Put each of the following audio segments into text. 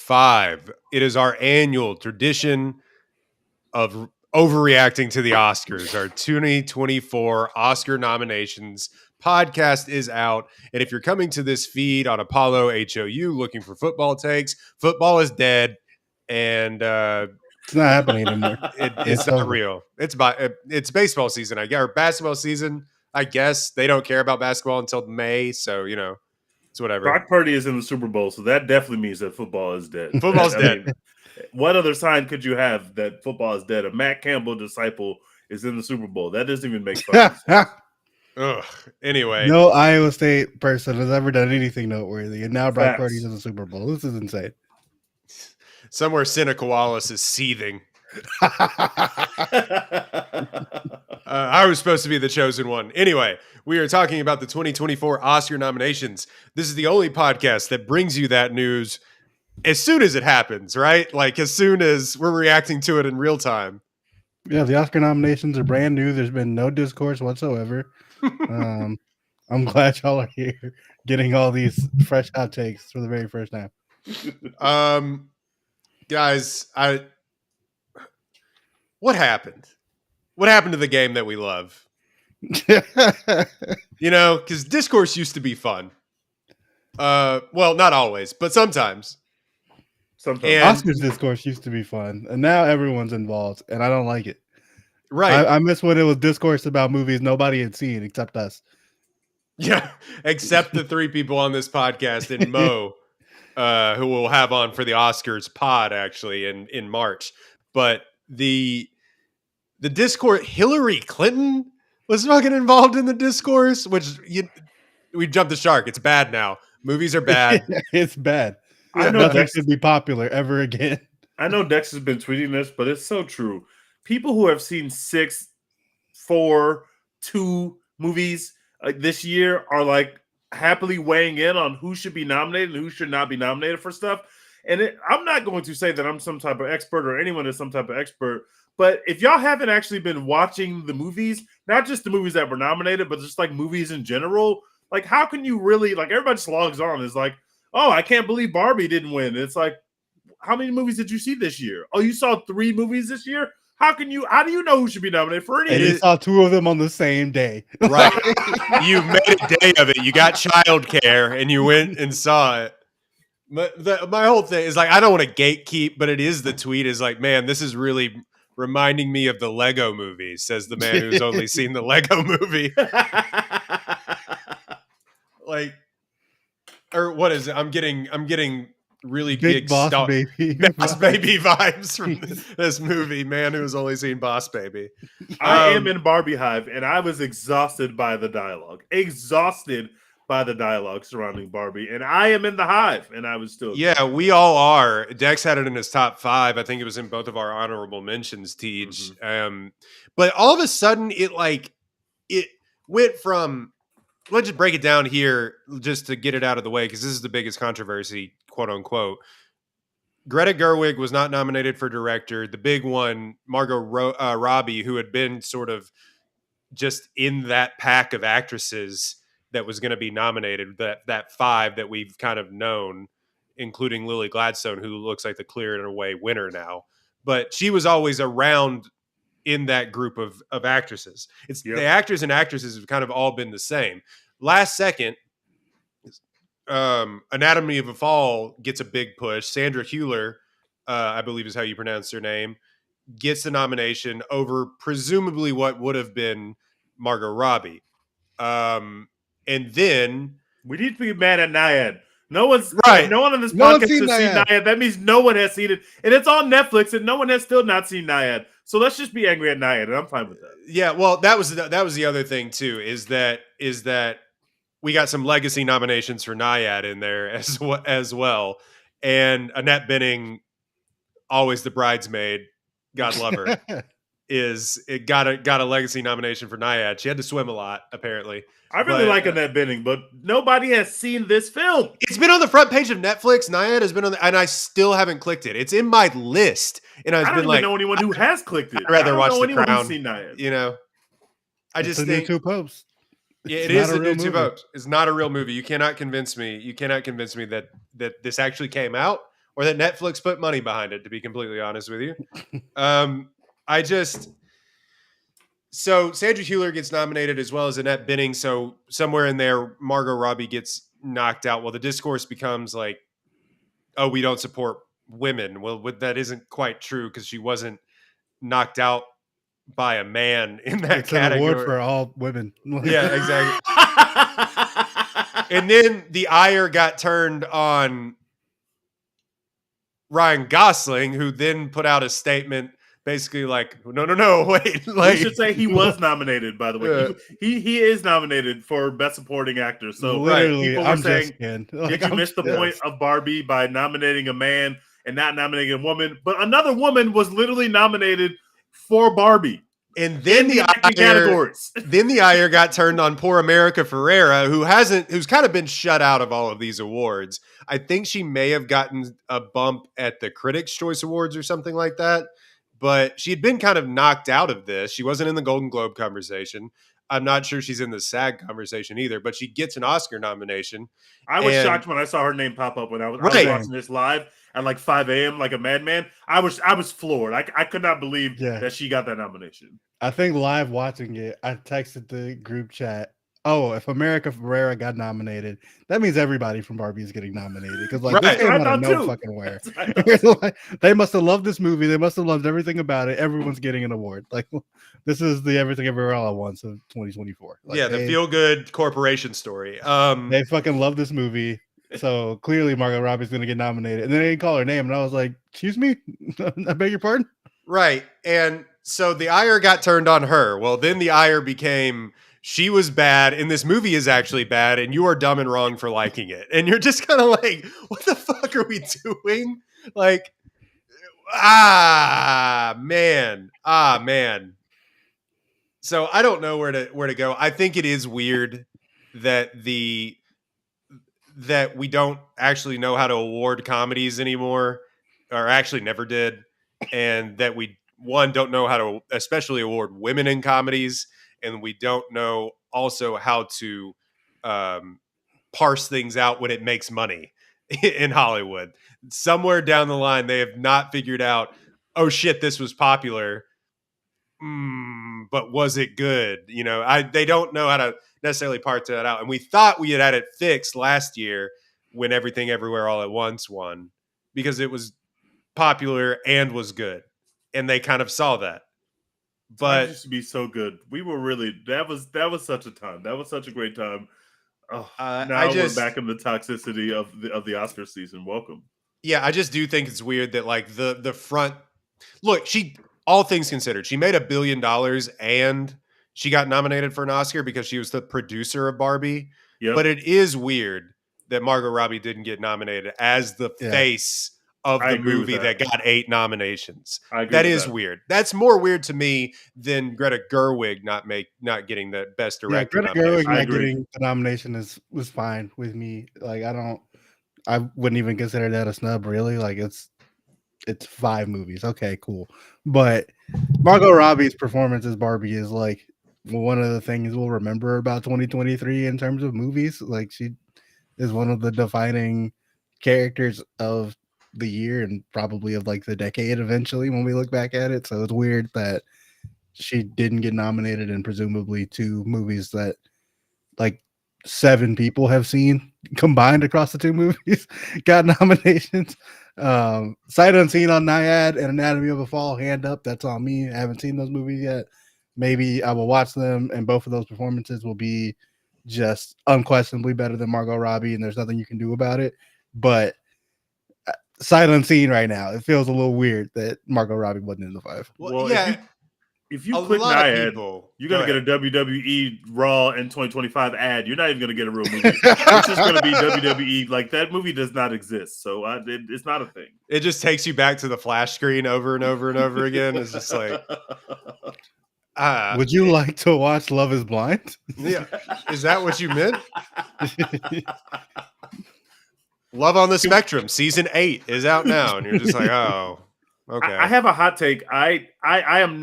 5. It is our annual tradition of overreacting to the Oscars. Our 2024 Oscar nominations podcast is out. And if you're coming to this feed on Apollo HOU looking for football takes, football is dead. And it's not happening anymore. It's not real. It's baseball season, I guess, or basketball season. I guess they don't care about basketball until May. So, it's whatever. Brock Purdy is in the Super Bowl. So that definitely means that football is dead. Football's dead. What other sign could you have that football is dead? A Matt Campbell disciple is in the Super Bowl. That doesn't even make sense. Ugh. Anyway. No Iowa State person has ever done anything noteworthy. And now Brock Purdy's in the Super Bowl. This is insane. Somewhere Seneca Wallace is seething. I was supposed to be the chosen one. Anyway, we are talking about the 2024 Oscar nominations. This is the only podcast that brings you that news as soon as it happens, right? Like as soon as we're reacting to it in real time. Yeah, the Oscar nominations are brand new. There's been no discourse whatsoever. I'm glad y'all are here getting all these fresh hot takes for the very first time. Guys, what happened? What happened to the game that we love? Because discourse used to be fun. Well, not always, but sometimes. Oscars discourse used to be fun, and now everyone's involved, and I don't like it. Right. I miss when it was discourse about movies nobody had seen except us. Yeah, except the 3 people on this podcast and Mo, who we'll have on for the Oscars pod actually in March. But the discourse, Hillary Clinton was fucking involved in the discourse, which we jumped the shark. It's bad now. Movies are bad. It's bad. I know nothing should be popular ever again. I know Dex has been tweeting this, but it's so true. People who have seen 6, 4, 2 movies this year are like happily weighing in on who should be nominated and who should not be nominated for stuff. And I'm not going to say that I'm some type of expert or anyone is some type of expert, but if y'all haven't actually been watching the movies, not just the movies that were nominated, but just like movies in general, like how can you really, like everybody just logs on is like, oh, I can't believe Barbie didn't win. It's like, how many movies did you see this year? Oh, you saw 3 movies this year? How do you know who should be nominated for any? And you saw 2 of them on the same day. Right. You made a day of it. You got childcare and you went and saw it. My whole thing is like, I don't want to gatekeep, but it is the tweet is like, man, this is really reminding me of the Lego movie, says the man who's only seen the Lego movie. Like, or what is it? I'm getting really big Boss Baby. Boss Baby vibes from this movie, man who's only seen Boss Baby. I am in Barbie Hive, and I was exhausted by the dialogue. Surrounding Barbie, and I am in the Hive, and I was still. Yeah, we all are. Dex had it in his top 5. I think it was in both of our honorable mentions, Tej. Mm-hmm. But all of a sudden, it went from. Let's just break it down here just to get it out of the way, because this is the biggest controversy, quote unquote. Greta Gerwig was not nominated for director. The big one, Margot Robbie, who had been sort of just in that pack of actresses that was going to be nominated, that 5 that we've kind of known, including Lily Gladstone, who looks like the clear and away winner now. But she was always around in that group of actresses. It's the actors and actresses have kind of all been the same. Last second, Anatomy of a Fall gets a big push. Sandra Hüller, I believe is how you pronounce her name, gets the nomination over presumably what would have been Margot Robbie. And then we need to be mad at Nyad. No one's right. No one on this podcast has seen Nyad. That means no one has seen it, and it's on Netflix, and no one has still not seen Nyad. So let's just be angry at Nyad, and I'm fine with that. Yeah, well, that was the other thing too. Is that we got some legacy nominations for Nyad in there as well, and Annette Bening, always the bridesmaid, God love her, got a legacy nomination for Nyad. She had to swim a lot, apparently. I really like Annette Bening, but nobody has seen this film. It's been on the front page of Netflix. Nyad has been on, and I still haven't clicked it. It's in my list, and I don't even know anyone who has clicked it. I'd rather watch The Crown. Seen Nyad. You know, I just think Two Popes. Yeah, it is the new Two Popes. It's not a real movie. You cannot convince me. You cannot convince me that this actually came out or that Netflix put money behind it, to be completely honest with you. So Sandra Hüller gets nominated as well as Annette Bening. So somewhere in there, Margot Robbie gets knocked out. Well, the discourse becomes like, oh, we don't support women. Well, that isn't quite true because she wasn't knocked out by a man in that It's category. an award for all women. Yeah, exactly. And then the ire got turned on Ryan Gosling, who then put out a statement basically like, no, wait. Like, we should say he was nominated, by the way. He is nominated for Best Supporting Actor. So literally, people were I'm saying, just did you miss the point of Barbie by nominating a man and not nominating a woman? But another woman was literally nominated for Barbie. And then the ire got turned on poor America Ferrera, who's kind of been shut out of all of these awards. I think she may have gotten a bump at the Critics' Choice Awards or something like that, but she had been kind of knocked out of this. She wasn't in the Golden Globe conversation. I'm not sure she's in the SAG conversation either, but she gets an Oscar nomination. I was shocked when I saw her name pop up when I was watching this live at like 5 a.m. like a madman. I was floored. I could not believe that she got that nomination. I think live watching it, I texted the group chat, oh, if America Ferrera got nominated, that means everybody from Barbie is getting nominated. Because like this came out of no fucking where. They must have loved this movie. They must have loved everything about it. Everyone's getting an award. Like this is the Everything Everywhere All at Once of 2024. Like, the feel-good corporation story. They fucking love this movie. So clearly Margot Robbie's going to get nominated. And then they didn't call her name. And I was like, excuse me? I beg your pardon? Right. And so the ire got turned on her. Well, then the ire became, she was bad and this movie is actually bad and you are dumb and wrong for liking it. And you're just kind of like, what the fuck are we doing? Like, man. So I don't know where to go. I think it is weird that that we don't actually know how to award comedies anymore, or actually never did, and that we don't know how to especially award women in comedies, and we don't know also how to parse things out when it makes money in Hollywood. Somewhere down the line, they have not figured out, oh shit, this was popular, but was it good? You know, they don't know how to necessarily parse that out. And we thought we had it fixed last year when Everything Everywhere All at Once won, because it was popular and was good. And they kind of saw that. But it used to be so good. We were really that was such a time. That was such a great time. Oh, now we're back in the toxicity of the Oscar season. Welcome. Yeah, I just do think it's weird that like the front look, all things considered, she made $1 billion and she got nominated for an Oscar because she was the producer of Barbie. Yep. But it is weird that Margot Robbie didn't get nominated as the face of the movie that got 8 nominations. That is weird. That's more weird to me than Greta Gerwig not getting the Best Director. Greta Gerwig not getting the nomination was fine with me. Like I wouldn't even consider that a snub, really. Like it's 5 movies. Okay, cool. But Margot Robbie's performance as Barbie is like one of the things we'll remember about 2023 in terms of movies. Like she is one of the defining characters of the year and probably of like the decade eventually when we look back at it. So it's weird that she didn't get nominated in presumably 2 movies that like 7 people have seen combined across the 2 movies got nominations. Sight Unseen on Naiad and Anatomy of a Fall, hand up. That's on me. I haven't seen those movies yet. Maybe I will watch them, and both of those performances will be just unquestionably better than Margot Robbie, and there's nothing you can do about it. But Sight Unseen right now, it feels a little weird that Margot Robbie wasn't in the 5. Well, yeah. If you click Naiad, you're going to get a WWE Raw in 2025 ad. You're not even going to get a real movie. It's just going to be WWE. Like, that movie does not exist. So it's not a thing. It just takes you back to the flash screen over and over and over again. It's just like... would you like to watch Love is Blind? Yeah. Is that what you meant? Love on the Spectrum, season 8 is out now. And you're just like, oh... Okay. I have a hot take. I am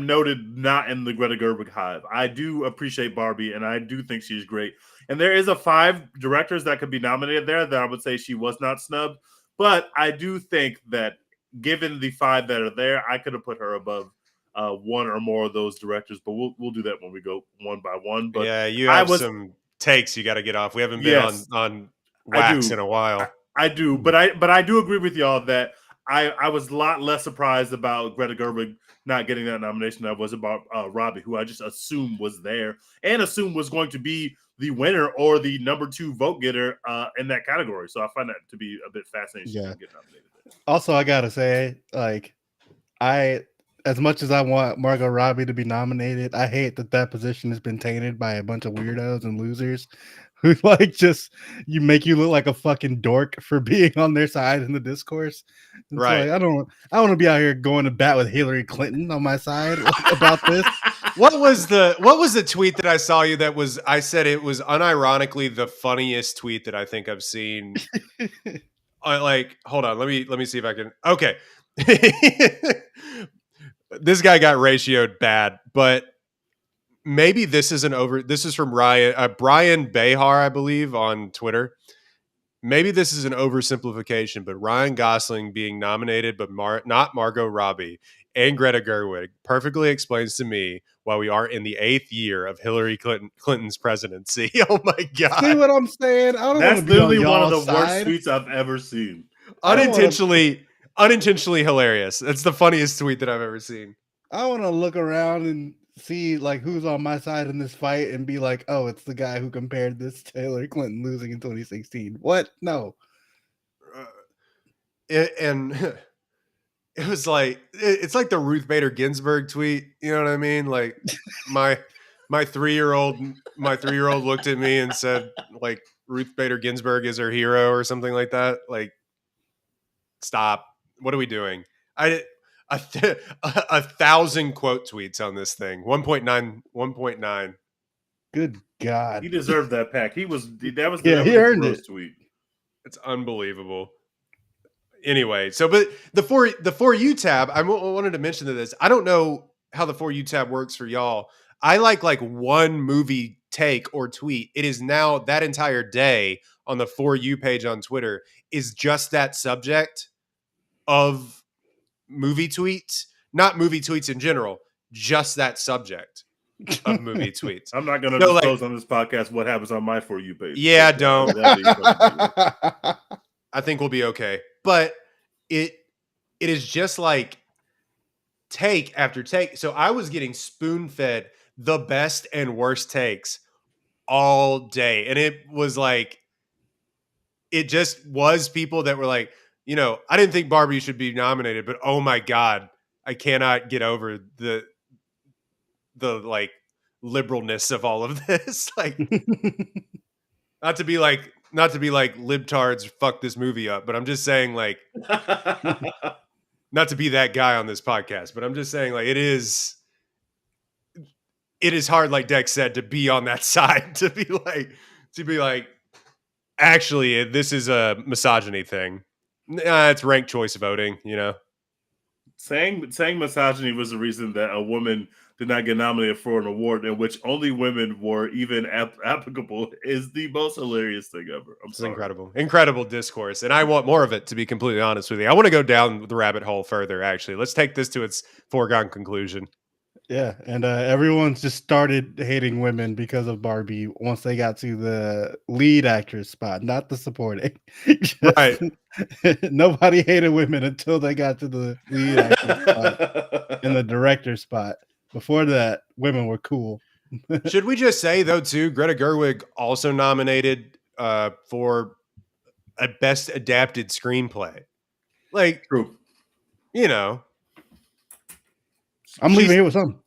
noted not in the Greta Gerwig hive. I do appreciate Barbie and I do think she's great. And there is a 5 directors that could be nominated there that I would say she was not snubbed. But I do think that given the 5 that are there, I could have put her above one or more of those directors. But we'll do that when we go one by one. But yeah, you have some takes you got to get off. We haven't been on wax in a while. I do, but I do agree with y'all that I was a lot less surprised about Greta Gerwig not getting that nomination than I was about Robbie, who I just assumed was there and assumed was going to be the winner or the number 2 vote getter in that category. So I find that to be a bit fascinating. Yeah. To get nominated there. Also, I gotta say, like, as much as I want Margot Robbie to be nominated, I hate that position has been tainted by a bunch of weirdos and losers who like just make you look like a fucking dork for being on their side in the discourse. It's right. Like, I don't want to be out here going to bat with Hillary Clinton on my side about this. What was the tweet that I saw you that was, I said it was unironically the funniest tweet that I think I've seen. Like, hold on, let me see if I can. Okay. This guy got ratioed bad, but maybe this is from Brian Behar, I believe, on Twitter. Maybe this is an oversimplification, but Ryan Gosling being nominated, but not Margot Robbie and Greta Gerwig perfectly explains to me why we are in the 8th year of Hillary Clinton's presidency. Oh my God. See what I'm saying? I don't That's want to be literally on one of the side. worst tweets I've ever seen. Unintentionally hilarious. That's the funniest tweet that I've ever seen. I want to look around and see like who's on my side in this fight and be like, oh, it's the guy who compared this to Hillary Clinton losing in 2016. What? No. And it was like, it's like the Ruth Bader Ginsburg tweet. You know what I mean? Like my 3-year-old looked at me and said, like, Ruth Bader Ginsburg is her hero or something like that. Like, stop. What are we doing? A 1,000 quote tweets on this thing. 1.9. Good God. He deserved that pack. He earned it. Tweet. It's unbelievable. Anyway, so but the For You tab, I wanted to mention this. I don't know how the For You tab works for y'all. I like one movie take or tweet. It is now that entire day on the For You page on Twitter is just that subject of movie tweets, not movie tweets in general, just that subject of movie tweets. I'm not going to disclose on this podcast what happens on my For You page. Yeah, don't. I think we'll be okay. But it is just like take after take. So I was getting spoon-fed the best and worst takes all day. And it was like, it just was people that were like, you know, I didn't think Barbie should be nominated, but oh my God, I cannot get over the like liberalness of all of this. Like, not to be like libtards fuck this movie up, but I'm just saying, like, not to be that guy on this podcast, but I'm just saying, like, it is hard, like Dex said, to be on that side, to be like, actually, this is a misogyny thing. It's ranked choice voting, you know. Saying misogyny was the reason that a woman did not get nominated for an award in which only women were even applicable is the most hilarious thing ever. It's incredible discourse, and I want more of it, to be completely honest with you. I want to go down the rabbit hole further, actually. Let's take this to its foregone conclusion. Yeah, and everyone's just started hating women because of Barbie once they got to the lead actress spot, not the supporting. Right. Nobody hated women until they got to the lead actress spot and the director spot. Before that, women were cool. Should we just say, though, too, Greta Gerwig also nominated for a Best Adapted Screenplay. Like, true. You know. I'm leaving here with something.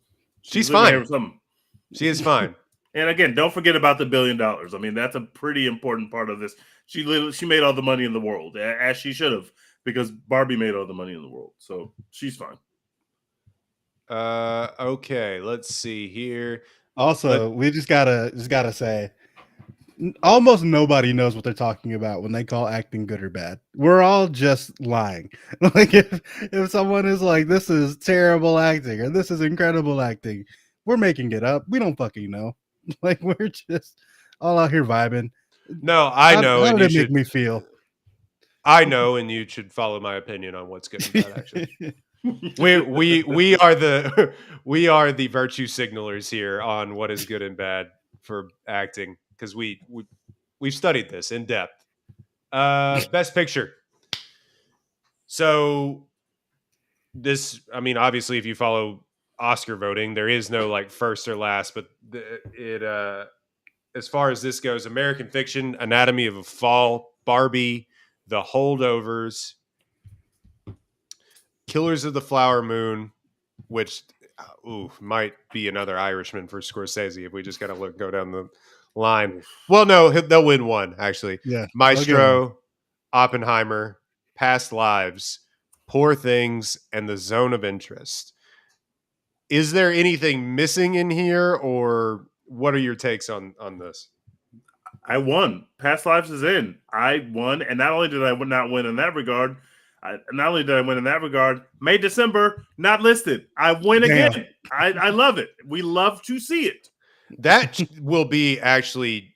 She's fine. She is fine. And again, don't forget about the $1 billion. I mean, that's a pretty important part of this. She made all the money in the world, as she should have, because Barbie made all the money in the world. So she's fine. Okay, let's see here. Also, we just gotta say, almost nobody knows what they're talking about when they call acting good or bad. We're all just lying. Like if someone is like, this is terrible acting or this is incredible acting, we're making it up. We don't fucking know. Like, we're just all out here vibing. No, I know. How did it make me feel? I know, and you should follow my opinion on what's good and bad. Actually, we are the we are the virtue signalers here on what is good and bad for acting because we've studied this in depth. Best picture. So this, I mean, obviously, if you follow Oscar voting, there is no like first or last, but as far as this goes, American Fiction, Anatomy of a Fall, Barbie, The Holdovers, Killers of the Flower Moon, which might be another Irishman for Scorsese if we just got to go down the line. Well, no, they'll win one actually. Yeah, Maestro, Oppenheimer, Past Lives, Poor Things, and The Zone of Interest. Is there anything missing in here, or what are your takes on this? I won. Past Lives is in. I won, and not only did I not win in that regard, May December not listed. I win again. I love it. We love to see it. That will be actually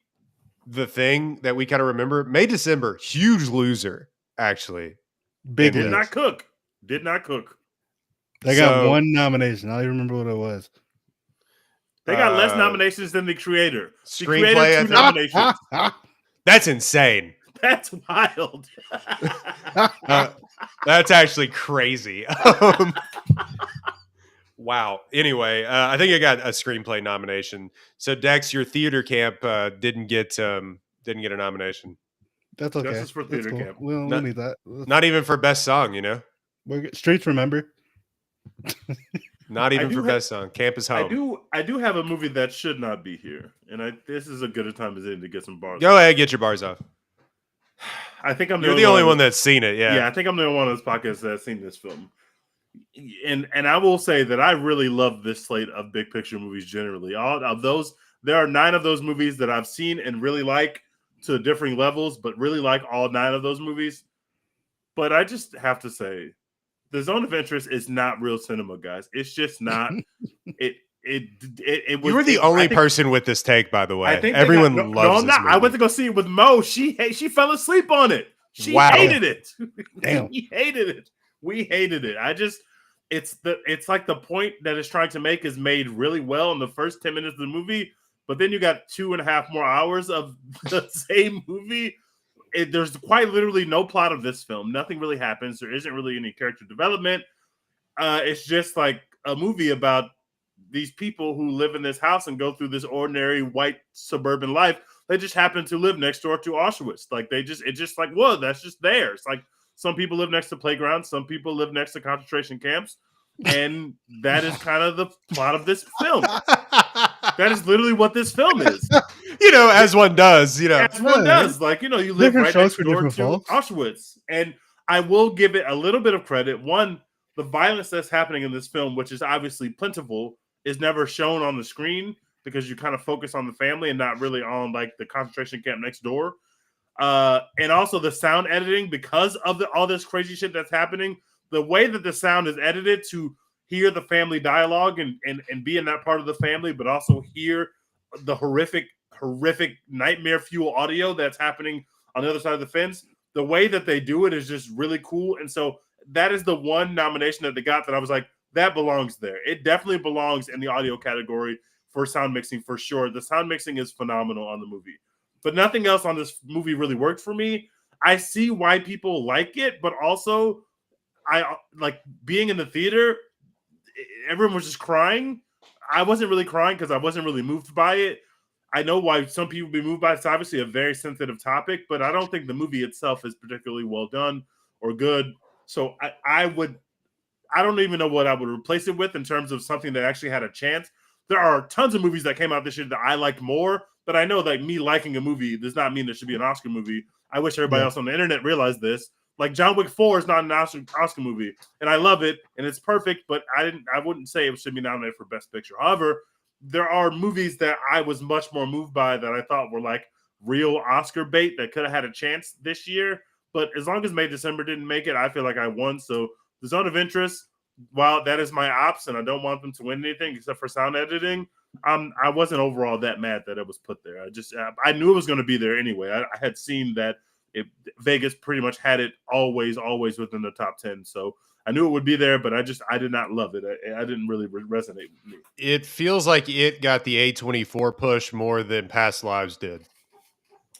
the thing that we kind of remember. May December, huge loser. Actually, big did not cook. Did not cook. They got one nomination. I don't even remember what it was. They got less nominations than The Creator. Screenplay, 2 nominations. That's insane. That's wild. That's actually crazy. Wow. Anyway, I think I got a screenplay nomination. So Dex, your theater camp didn't get a nomination. That's okay. Justice for theater camp. We'll need that. Not even for best song, you know. Streets remember. Not even for best song. Camp is home. I do have a movie that should not be here, and this is a good time as any to get some bars. Go ahead, get your bars off. I think I'm the only one that's seen it. Yeah, I think I'm the only one on this podcast that's seen this film. And I will say that I really love this slate of big picture movies generally. All of those, there are 9 of those movies that I've seen and really like to differing levels, but really like all 9 of those movies. But I just have to say, The Zone of Interest is not real cinema, guys. It's just not. You were the only person with this take, by the way. I think everyone loves no, I'm this not. movie. I went to go see it with Mo. She fell asleep on it. She hated it. Damn. We hated it. We hated it. It's like the point that it's trying to make is made really well in the first 10 minutes of the movie, but then you got 2.5 more hours of the same movie. There's quite literally no plot of this film. Nothing really happens. There isn't really any character development. It's just like a movie about these people who live in this house and go through this ordinary white suburban life. They just happen to live next door to Auschwitz. Like it's just like, whoa, that's just there. It's like some people live next to playgrounds. Some people live next to concentration camps. And that is kind of the plot of this film. That is literally what this film is. As one does, As one does. Like, you live right next door to Auschwitz. And I will give it a little bit of credit. One, the violence that's happening in this film, which is obviously plentiful, is never shown on the screen because you kind of focus on the family and not really on like the concentration camp next door. And also the sound editing, because of all this crazy shit that's happening, the way that the sound is edited to hear the family dialogue and be in that part of the family, but also hear the horrific nightmare fuel audio that's happening on the other side of the fence. The way that they do it is just really cool. And so that is the one nomination that they got that I was like, that belongs there. It definitely belongs in the audio category for sound mixing for sure. The sound mixing is phenomenal on the movie, but nothing else on this movie really worked for me. I see why people like it, but also I like being in the theater. Everyone was just crying. I wasn't really crying because I wasn't really moved by it. I know why some people be moved by it. It's obviously a very sensitive topic, but I don't think the movie itself is particularly well done or good. So I don't even know what I would replace it with in terms of something that actually had a chance. There are tons of movies that came out this year that I like more, but I know that me liking a movie does not mean there should be an Oscar movie. I wish everybody else on the internet realized this. Like John Wick 4 is not an Oscar movie, and I love it, and it's perfect, but I wouldn't say it should be nominated for Best Picture. However, there are movies that I was much more moved by that I thought were like real Oscar bait that could have had a chance this year. But as long as May December didn't make it, I feel like I won. So The Zone of Interest, while that is my ops, and I don't want them to win anything except for sound editing, I wasn't overall that mad that it was put there. I knew it was going to be there anyway. I had seen that Vegas pretty much had it always within the top 10. So I knew it would be there, but I did not love it. I didn't really resonate with me. It feels like it got the A24 push more than Past Lives did.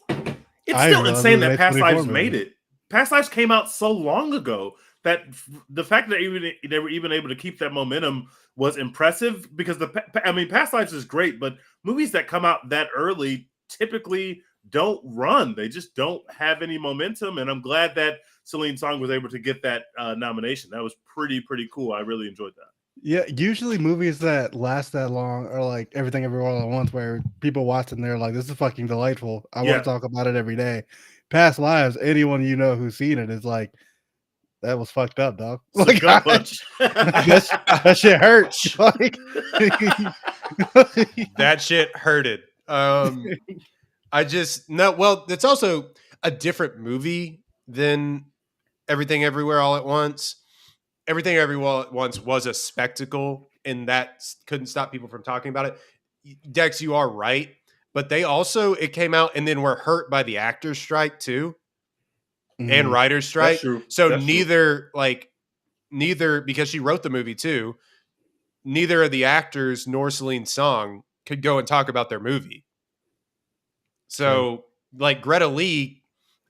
It's still insane that Past Lives made it. Past Lives came out so long ago that the fact that they were even able to keep that momentum was impressive, because Past Lives is great, but movies that come out that early typically don't run. They just don't have any momentum, and I'm glad that Celine Song was able to get that nomination. That was pretty cool. I really enjoyed that. Yeah, usually movies that last that long are like Everything Everywhere All at Once, where people watch and they're like, this is fucking delightful. I want to talk about it every day. Past Lives, anyone you know who's seen it is like, that was fucked up, dog. Like, that shit hurts. Like, that shit hurted. I just no. Well, it's also a different movie than Everything Everywhere All at Once. Everything Everywhere All at Once was a spectacle, and that couldn't stop people from talking about it. Dex, you are right, but it came out and then were hurt by the actors' strike too, and writers' strike. That's true. So neither, because she wrote the movie too, neither of the actors nor Celine Song could go and talk about their movie. So, like, Greta Lee,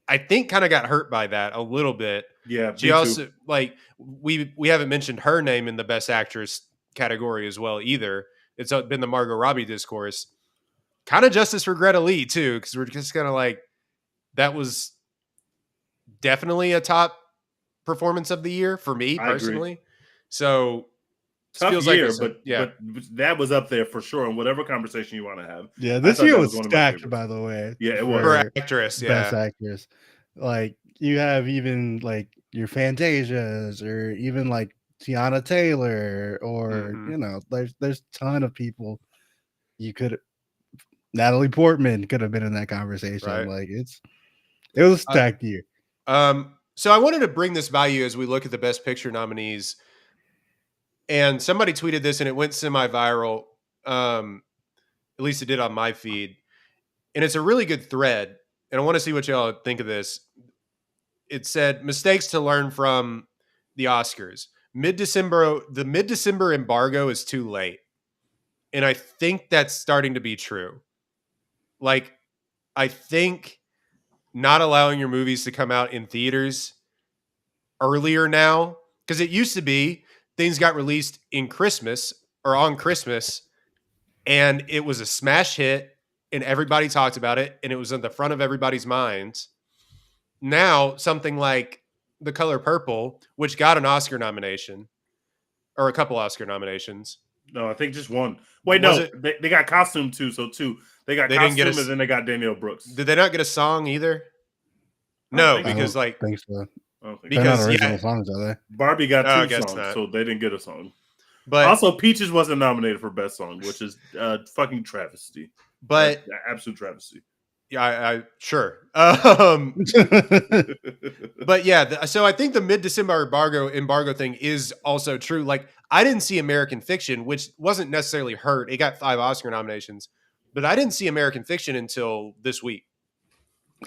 I think, kind of got hurt by that a little bit. Yeah, she also too. Like we haven't mentioned her name in the Best Actress category as well either. It's been the Margot Robbie discourse. Kind of justice for Greta Lee too, because we're just kind of like, that was definitely a top performance of the year for me personally. So tough year, but that was up there for sure. And whatever conversation you want to have, yeah, this year was stacked, by the way. Yeah, it was for actress, Best Actress. Like, you have even like your Fantasias, or even like Tiana Taylor, or you know, there's a ton of people you could. Natalie Portman could have been in that conversation. Right. Like, it was a stacked year. So I wanted to bring this value as we look at the Best Picture nominees. And somebody tweeted this and it went semi-viral. At least it did on my feed. And it's a really good thread. And I want to see what y'all think of this. It said, mistakes to learn from the Oscars. The mid-December embargo is too late. And I think that's starting to be true. Like, I think not allowing your movies to come out in theaters earlier now, because it used to be things got released in Christmas or on Christmas, and it was a smash hit, and everybody talked about it, and it was in the front of everybody's minds. Now, something like The Color Purple, which got an Oscar nomination, or a couple Oscar nominations. No, I think just one. Wait, they got costume too, so two. They got costume, and then they got Danielle Brooks. Did they not get a song either? No, because I think so. Because they're not original songs, are they? Barbie got 2 songs, so they didn't get a song. But also, Peaches wasn't nominated for Best Song, which is fucking travesty. But absolute travesty. Yeah, I sure. But yeah, so I think the mid-December embargo thing is also true. Like, I didn't see American Fiction, which wasn't necessarily hurt. It got 5 Oscar nominations, but I didn't see American Fiction until this week.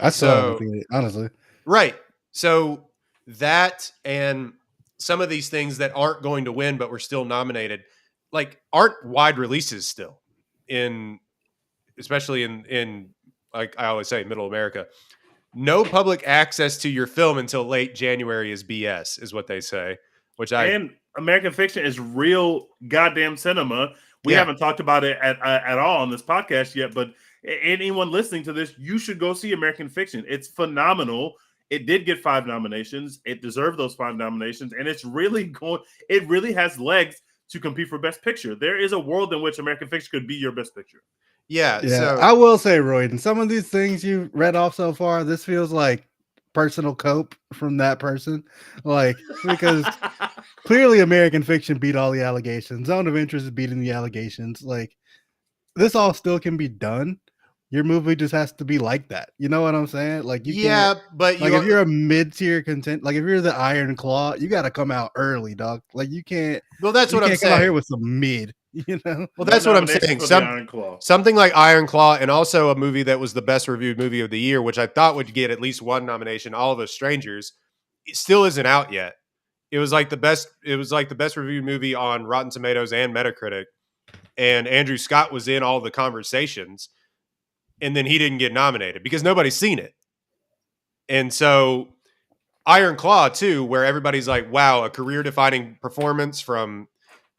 I saw it, honestly. Right. So that and some of these things that aren't going to win, but were still nominated, like, aren't wide releases still especially in like I always say, middle America. No public access to your film until late January is BS, is what they say. And American Fiction is real goddamn cinema. We haven't talked about it at all on this podcast yet, but anyone listening to this, you should go see American Fiction. It's phenomenal. It did get 5 nominations. It deserved those 5 nominations, and it really has legs to compete for Best Picture. There is a world in which American Fiction could be your Best Picture. Yeah. So I will say, Roy, and some of these things you read off so far, this feels like personal cope from that person. Like, because clearly American Fiction beat all the allegations. Zone of Interest is beating the allegations. Like, this all still can be done. Your movie just has to be like that. You know what I'm saying? Like, you can't, but like, if you're a mid-tier content, like if you're the Iron Claw, you got to come out early, dog. Like, you can't. Well, that's what I'm saying. Come out here with some mid. You know. Well, that's what I'm saying. Iron Claw. Something like Iron Claw, and also a movie that was the best reviewed movie of the year, which I thought would get at least one nomination. All of Us Strangers, it still isn't out yet. It was like the best. It was like the best reviewed movie on Rotten Tomatoes and Metacritic, and Andrew Scott was in all the conversations, and then he didn't get nominated because nobody's seen it. And so Iron Claw too, where everybody's like, "Wow, a career-defining performance from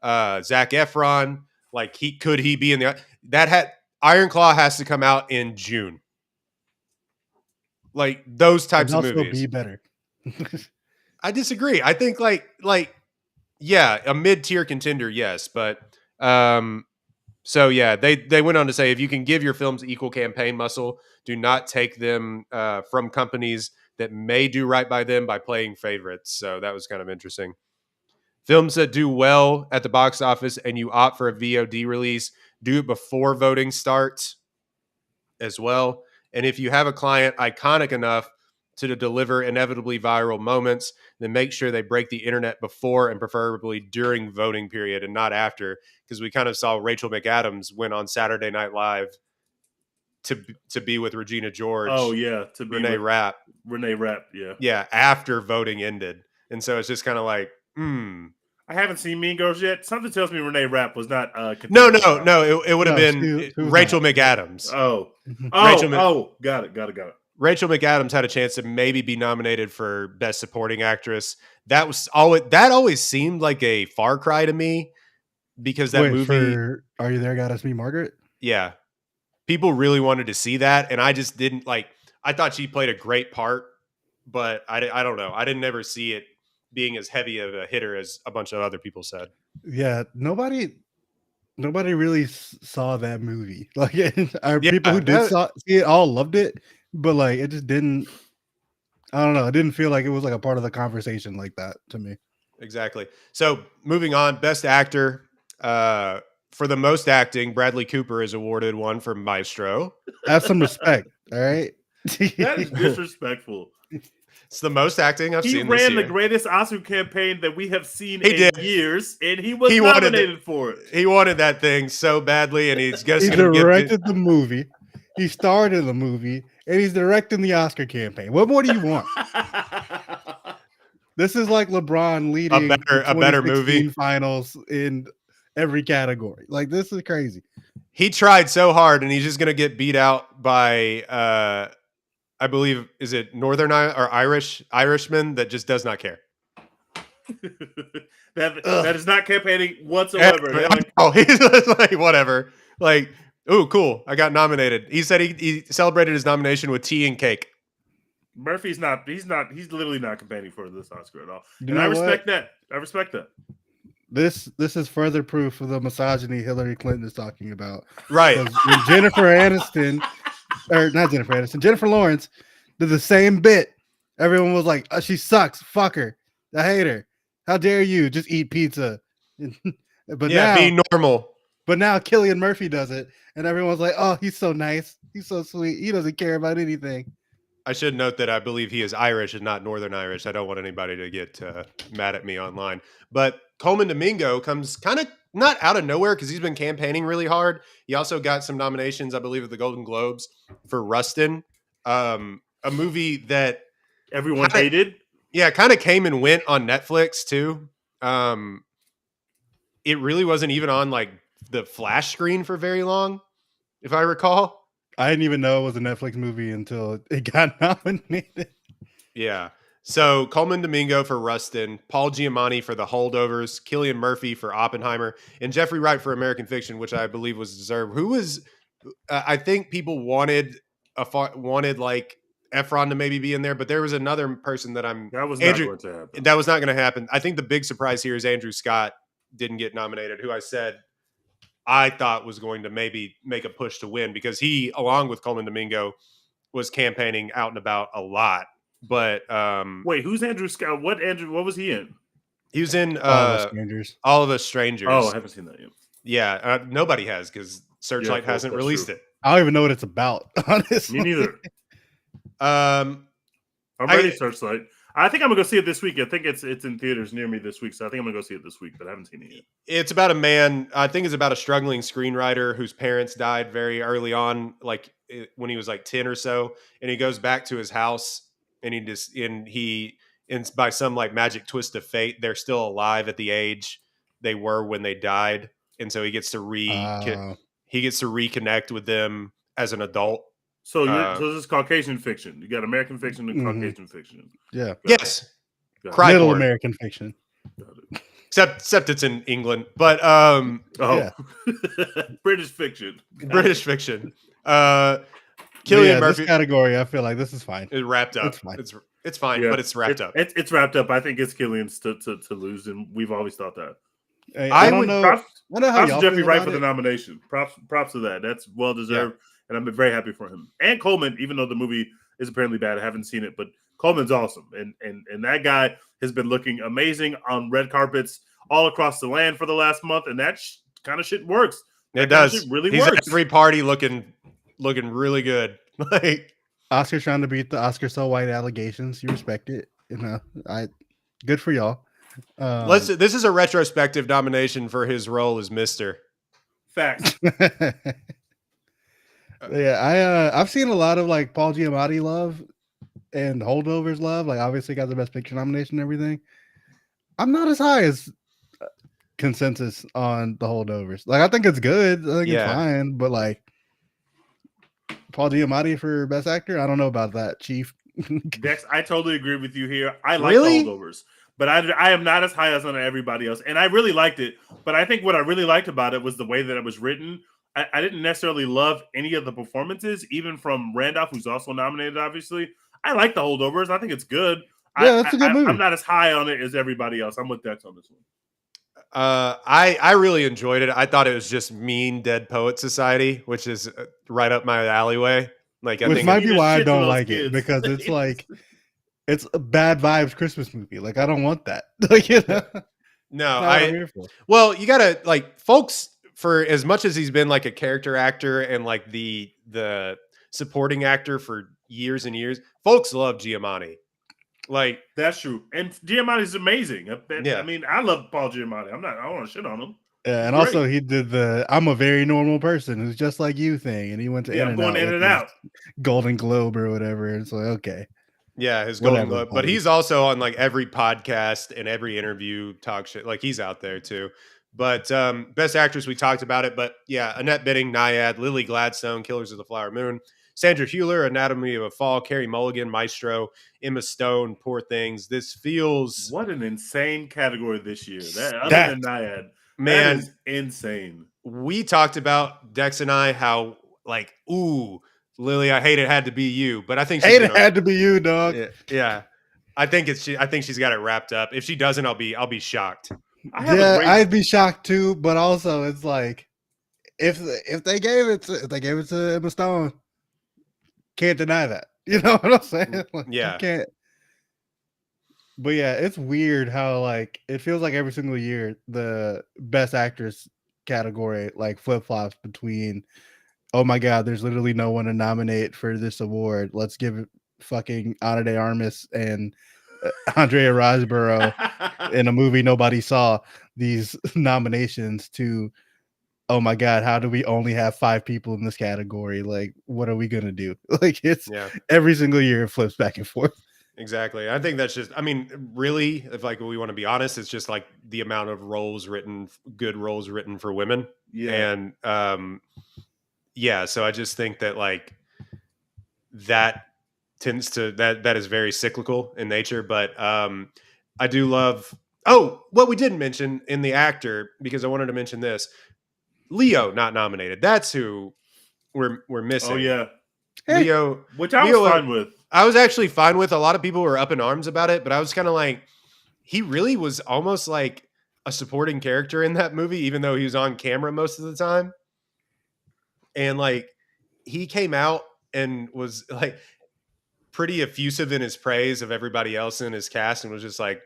Zac Efron." Like could he be in the Iron Claw has to come out in June. Like those types of movies. Be better. I disagree. I think yeah, a mid-tier contender, yes, but so yeah, they went on to say if you can give your films equal campaign muscle, do not take them from companies that may do right by them by playing favorites. So that was kind of interesting. Films that do well at the box office and you opt for a VOD release, do it before voting starts as well. And if you have a client iconic enough to deliver inevitably viral moments, then make sure they break the internet before and preferably during voting period and not after, because we kind of saw Rachel McAdams went on Saturday Night Live to be with Regina George. Oh yeah, to be Renee Rapp. Renee Rapp, yeah. Yeah, after voting ended. And so it's just kind of like, I haven't seen Mean Girls yet. Something tells me Renee Rapp was not. No. It would have been Rachel McAdams. Got it. Rachel McAdams had a chance to maybe be nominated for Best Supporting Actress. That always seemed like a far cry to me because that movie. Are You There, God? It's Me, Margaret? Yeah, people really wanted to see that, and I just didn't like. I thought she played a great part, but I don't know. I didn't ever see it being as heavy of a hitter as a bunch of other people said. Yeah, nobody really saw that movie. Like, people who did see it all loved it, but like it just didn't. I don't know. It didn't feel like it was like a part of the conversation like that to me. Exactly. So moving on, Best Actor. For the most acting, Bradley Cooper is awarded one for Maestro. Have some respect, all right? That is disrespectful. It's the most acting I've seen. He ran the greatest Oscar campaign that we have seen in years, and he was nominated for it. He wanted that thing so badly, and he directed the movie. He starred in the movie, and he's directing the Oscar campaign. What more do you want? This is like LeBron leading a better movie finals in every category. Like, this is crazy. He tried so hard, and he's just going to get beat out by, I believe, is it Northern or Irishman that just does not care. that is not campaigning whatsoever. He's like, whatever. Like, ooh, cool. I got nominated. He said he celebrated his nomination with tea and cake. Murphy's not. He's literally not campaigning for this Oscar at all. And I respect that. I respect that. This is further proof of the misogyny Hillary Clinton is talking about. Right. When Jennifer Lawrence did the same bit. Everyone was like, oh, she sucks. Fuck her. I hate her. How dare you just eat pizza? But now, be normal. But now Cillian Murphy does it. And everyone's like, oh, he's so nice. He's so sweet. He doesn't care about anything. I should note that I believe he is Irish and not Northern Irish. I don't want anybody to get mad at me online. But Coleman Domingo comes kind of not out of nowhere because he's been campaigning really hard. He also got some nominations, I believe, at the Golden Globes for Rustin, a movie that everyone hated. Yeah, kind of came and went on Netflix too. It really wasn't even on like the flash screen for very long, if I recall. I didn't even know it was a Netflix movie until it got nominated. Yeah. So Coleman Domingo for Rustin, Paul Giamatti for The Holdovers, Cillian Murphy for Oppenheimer, and Jeffrey Wright for American Fiction, which I believe was deserved. Who was? I think people wanted like Efron to maybe be in there, but there was another person that was not going to happen. That was not going to happen. I think the big surprise here is Andrew Scott didn't get nominated, who I said I thought was going to maybe make a push to win because he, along with Coleman Domingo, was campaigning out and about a lot. But wait, who's Andrew Scott? What was he in? He was in All of Us Strangers. Oh, I haven't seen that yet. Yeah, nobody has because Searchlight hasn't released it. I don't even know what it's about, honestly. Me neither. I'm ready, Searchlight. I think I'm gonna go see it this week. I think it's in theaters near me this week, so I think I'm gonna go see it this week. But I haven't seen it yet. It's about a man. I think it's about a struggling screenwriter whose parents died very early on, like when he was like 10 or so, and he goes back to his house, and and by some like magic twist of fate, they're still alive at the age they were when they died, and so he gets to reconnect with them as an adult. So this is Caucasian fiction. You got American fiction and Caucasian fiction. Yeah. Yes. Middle American fiction. Except it's in England, but British fiction. British fiction. Cillian Murphy this category. I feel like this is fine. It's wrapped up. It's fine, but it's wrapped up. It's wrapped up. I think it's Cillian's to lose, and we've always thought that. Hey, I don't know. Props how to Jeffrey Wright for the nomination. Props to that. That's well deserved, and I'm very happy for him. And Coleman, even though the movie is apparently bad, I haven't seen it, but Coleman's awesome, and that guy has been looking amazing on red carpets all across the land for the last month, and that kind of shit works. It does. He's works. At every party looking really good. Like Oscar's trying to beat the Oscar so white allegations. You respect it, good for y'all. This is a retrospective nomination for his role as Mr. Facts. Yeah, I've seen a lot of like Paul Giamatti love and Holdovers love. Like obviously got the Best Picture nomination and everything. I'm not as high as consensus on the Holdovers. Like I think it's good. I think it's fine, but like Paul Giamatti for Best Actor, I don't know about that, Chief. Dex, I totally agree with you here. I like the Holdovers, but I am not as high as on everybody else, and I really liked it. But I think what I really liked about it was the way that it was written. I didn't necessarily love any of the performances, even from Randolph, who's also nominated. Obviously, I like the Holdovers. I think it's good. Yeah, that's a good movie. I'm not as high on it as everybody else. I'm with Dex on this one. I really enjoyed it. I thought it was just mean Dead Poet Society, which is right up my alleyway. Like, which might be why I don't like it, because it's like it's a bad vibes Christmas movie. Like I don't want that. Like no, well, you gotta like folks. For as much as he's been like a character actor and like the supporting actor for years and years, folks love Giamatti. Like that's true, and Giamatti's amazing. I mean, I love Paul Giamatti. I don't want to shit on him. Yeah, and also he did the "I'm a very normal person who's just like you" thing, and he went to I'm going in and out Golden Globe or whatever. It's like okay, yeah, his Golden Globe, but he's also on like every podcast and every interview, talk shit. Like he's out there too. But Best Actress, we talked about it. But yeah, Annette Bening, Nyad, Lily Gladstone, Killers of the Flower Moon, Sandra Hüller, Anatomy of a Fall, Carey Mulligan, Maestro, Emma Stone, Poor Things. This feels... What an insane category this year. Other than Nyad, man, that is insane. We talked about, Dex and I, how like, ooh, Lily, I hate it had to be you. But I think she's had to be you, dog. Yeah. I think she's got it wrapped up. If she doesn't, I'll be shocked. I'd be shocked too, but also it's like if they gave it to Emma Stone, can't deny that. You know what I'm saying? Like, yeah, you can't. But yeah, it's weird how like it feels like every single year the Best Actress category like flip flops between, oh my god, there's literally no one to nominate for this award. Let's give it fucking Ana de Armas and Andrea Riseborough in a movie nobody saw these nominations to, oh my god, how do we only have 5 people in this category? Like, what are we gonna do? Like, it's every single year it flips back and forth. Exactly. I think that's just, I mean, really, if like we want to be honest, it's just like the amount of good roles written for women. Yeah. And so I just think that like that tends to that is very cyclical in nature, but I do love what we didn't mention in the actor, because I wanted to mention this. Leo not nominated. That's who we're missing. Oh yeah. Leo, which I was fine with. I was actually fine with. A lot of people were up in arms about it, but I was kind of like, he really was almost like a supporting character in that movie, even though he was on camera most of the time. And like he came out and was like pretty effusive in his praise of everybody else in his cast, and was just like,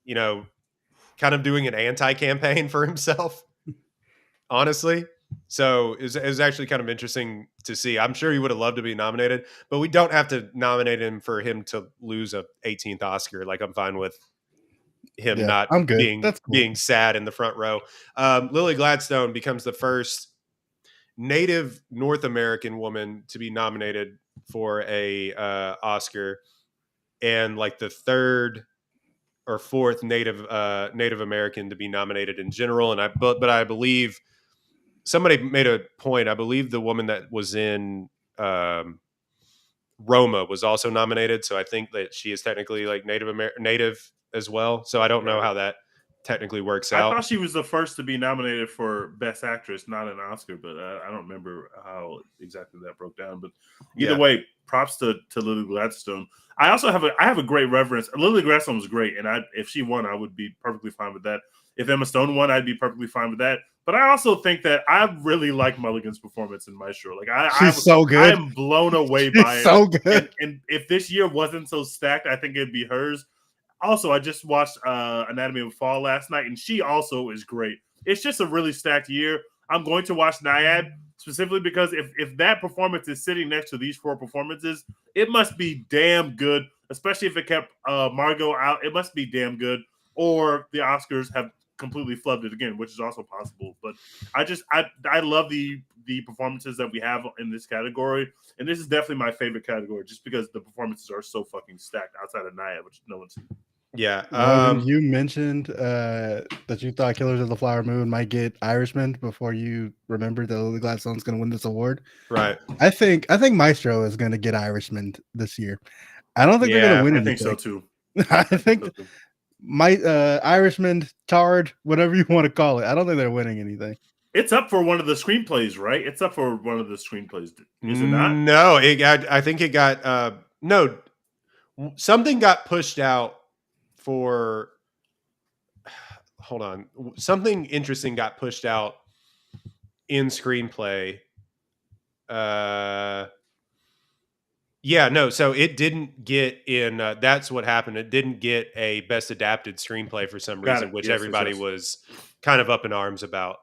kind of doing an anti-campaign for himself, honestly. So it was actually kind of interesting to see. I'm sure he would have loved to be nominated, but we don't have to nominate him for him to lose a 18th Oscar. Like, I'm fine with him not I'm good. being That's cool. being sad in the front row. Lily Gladstone becomes the first Native North American woman to be nominated for a Oscar, and like the third or fourth Native American to be nominated in general. And but I believe somebody made a point. I believe the woman that was in Roma was also nominated, so I think that she is technically like Native as well. So I don't know how that technically works I out. thought she was the first to be nominated for Best Actress, not an Oscar, but I don't remember how exactly that broke down. But either way, props to Lily Gladstone. I also have a great reverence. Lily Gladstone was great, and if she won, I would be perfectly fine with that. If Emma Stone won, I'd be perfectly fine with that. But I also think that I really like Mulligan's performance in Maestro. Like She's so good. I'm blown away by it. So good. And if this year wasn't so stacked, I think it'd be hers. Also, I just watched Anatomy of a Fall last night, and she also is great. It's just a really stacked year. I'm going to watch Nyad specifically because if that performance is sitting next to these four performances, it must be damn good, especially if it kept Margot out. It must be damn good, or the Oscars have completely flubbed it again, which is also possible. But I love the performances that we have in this category, and this is definitely my favorite category just because the performances are so fucking stacked outside of Nyad, which no one's seen. Yeah. You mentioned that you thought Killers of the Flower Moon might get Irishman before you remembered that Lily Gladstone's going to win this award. Right. I think Maestro is going to get Irishman this year. I don't think they're going to win anything. I think so too. I think my Irishman, Tard, whatever you want to call it. I don't think they're winning anything. It's up for one of the screenplays, right? It's up for one of the screenplays. Is it not? No, I think it got no. Something got pushed out for. Hold on, something interesting got pushed out in screenplay. Yeah, no. So it didn't get in. That's what happened. It didn't get a best adapted screenplay for some reason, which everybody was kind of up in arms about.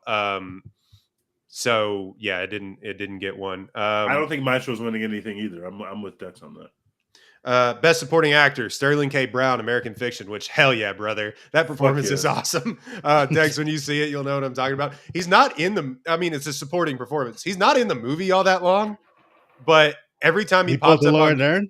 So yeah, it didn't get one. I don't think Maestro's winning anything either. I'm with Dex on that. Best supporting actor, Sterling K. Brown, American Fiction, which hell yeah, brother. That performance is awesome. Dex, when you see it, you'll know what I'm talking about. He's not in the, I mean, it's a supporting performance. He's not in the movie all that long, but every time he pops up Laura Dern?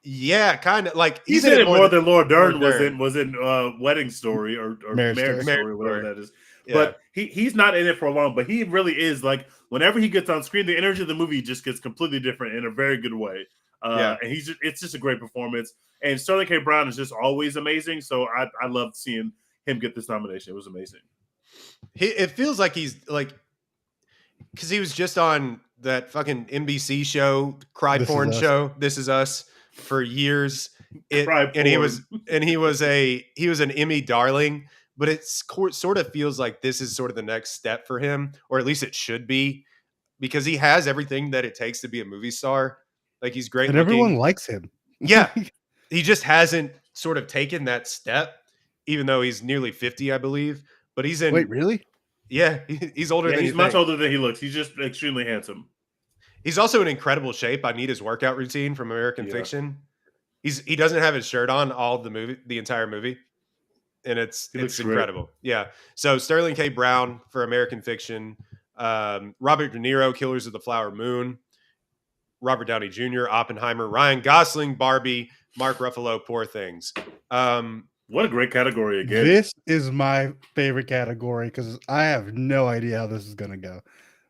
Yeah, kind of like he's in it more than Laura Dern was in Wedding Story or Marriage Story, whatever that is. Yeah. But he's not in it for long, but he really is like whenever he gets on screen, the energy of the movie just gets completely different in a very good way. And it's just a great performance. And Sterling K. Brown is just always amazing. So I loved seeing him get this nomination. It was amazing. It feels like he's like, because he was just on that fucking NBC show, porn show, This Is Us, for years. And he was an Emmy darling, but it sort of feels like this is sort of the next step for him, or at least it should be, because he has everything that it takes to be a movie star. Like, he's great and looking. Everyone likes him. Yeah. He just hasn't sort of taken that step, even though he's nearly 50, I believe. But he's in. Wait, really? Yeah, he's older than he's much older than he looks. He's just extremely handsome. He's also in incredible shape. I need his workout routine from American Fiction. He doesn't have his shirt on all the entire movie, and it's incredible. Great. Yeah. So Sterling K. Brown for American Fiction, Robert De Niro, Killers of the Flower Moon, Robert Downey Jr., Oppenheimer, Ryan Gosling, Barbie, Mark Ruffalo, Poor Things. What a great category again. This is my favorite category because I have no idea how this is going to go.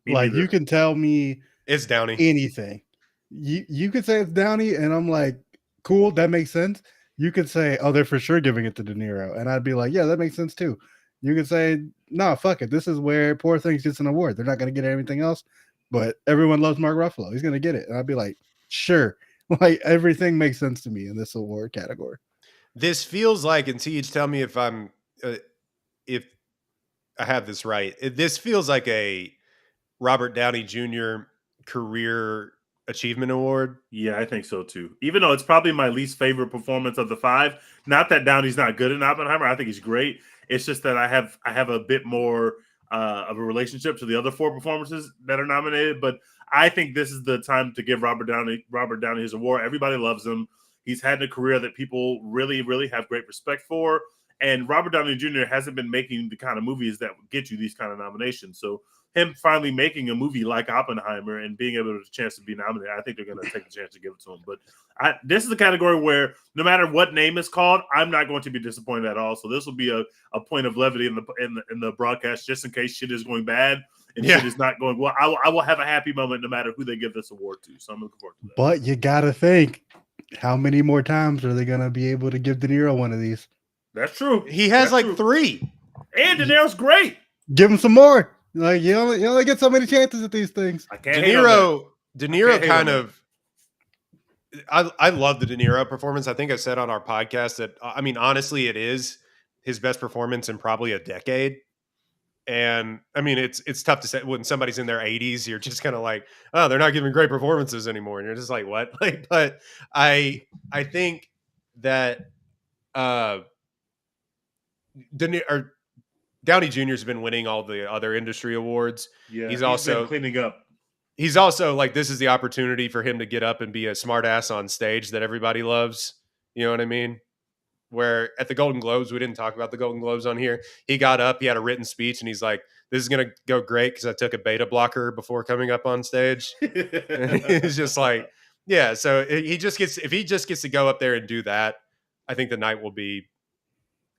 Like, you can tell me it's Downey. Anything. You could say it's Downey, and I'm like, cool, that makes sense. You could say, oh, they're for sure giving it to De Niro, and I'd be like, yeah, that makes sense too. You could say, no, fuck it. This is where Poor Things gets an award. They're not going to get anything else, but everyone loves Mark Ruffalo. He's going to get it. And I'd be like, sure. Like, everything makes sense to me in this award category. This feels like, and TH, tell me if if I have this right. This feels like a Robert Downey Jr. Career Achievement Award. Yeah, I think so too. Even though it's probably my least favorite performance of the five. Not that Downey's not good in Oppenheimer. I think he's great. It's just that I have a bit more of a relationship to the other 4 performances that are nominated. But I think this is the time to give Robert Downey his award. Everybody loves him. He's had a career that people really, really have great respect for. And Robert Downey Jr. hasn't been making the kind of movies that would get you these kind of nominations. So him finally making a movie like Oppenheimer and being able to have a chance to be nominated, I think they're going to take the chance to give it to him. But this is the category where no matter what name is called, I'm not going to be disappointed at all. So this will be a point of levity in the broadcast, just in case shit is going bad and shit is not going well. I will have a happy moment no matter who they give this award to. So I'm looking forward to that. But you got to think, how many more times are they going to be able to give De Niro one of these? That's true. He has That's true. 3. And De Niro's great. Give him some more. Like you only get so many chances at these things. De Niro kind of. I love the De Niro performance. I think I said on our podcast that honestly, it is his best performance in probably a decade. And it's tough to say when somebody's in their 80s. You're just kind of like, oh, they're not giving great performances anymore, and you're just like, what? But I think that Downey Jr. has been winning all the other industry awards. Yeah, he's also been cleaning up. He's also like, this is the opportunity for him to get up and be a smart ass on stage that everybody loves. You know what I mean? Where at the Golden Globes, we didn't talk about the Golden Globes on here. He got up, he had a written speech, and he's like, this is going to go great because I took a beta blocker before coming up on stage. And he's just like, yeah. So if he just gets to go up there and do that, I think the night will be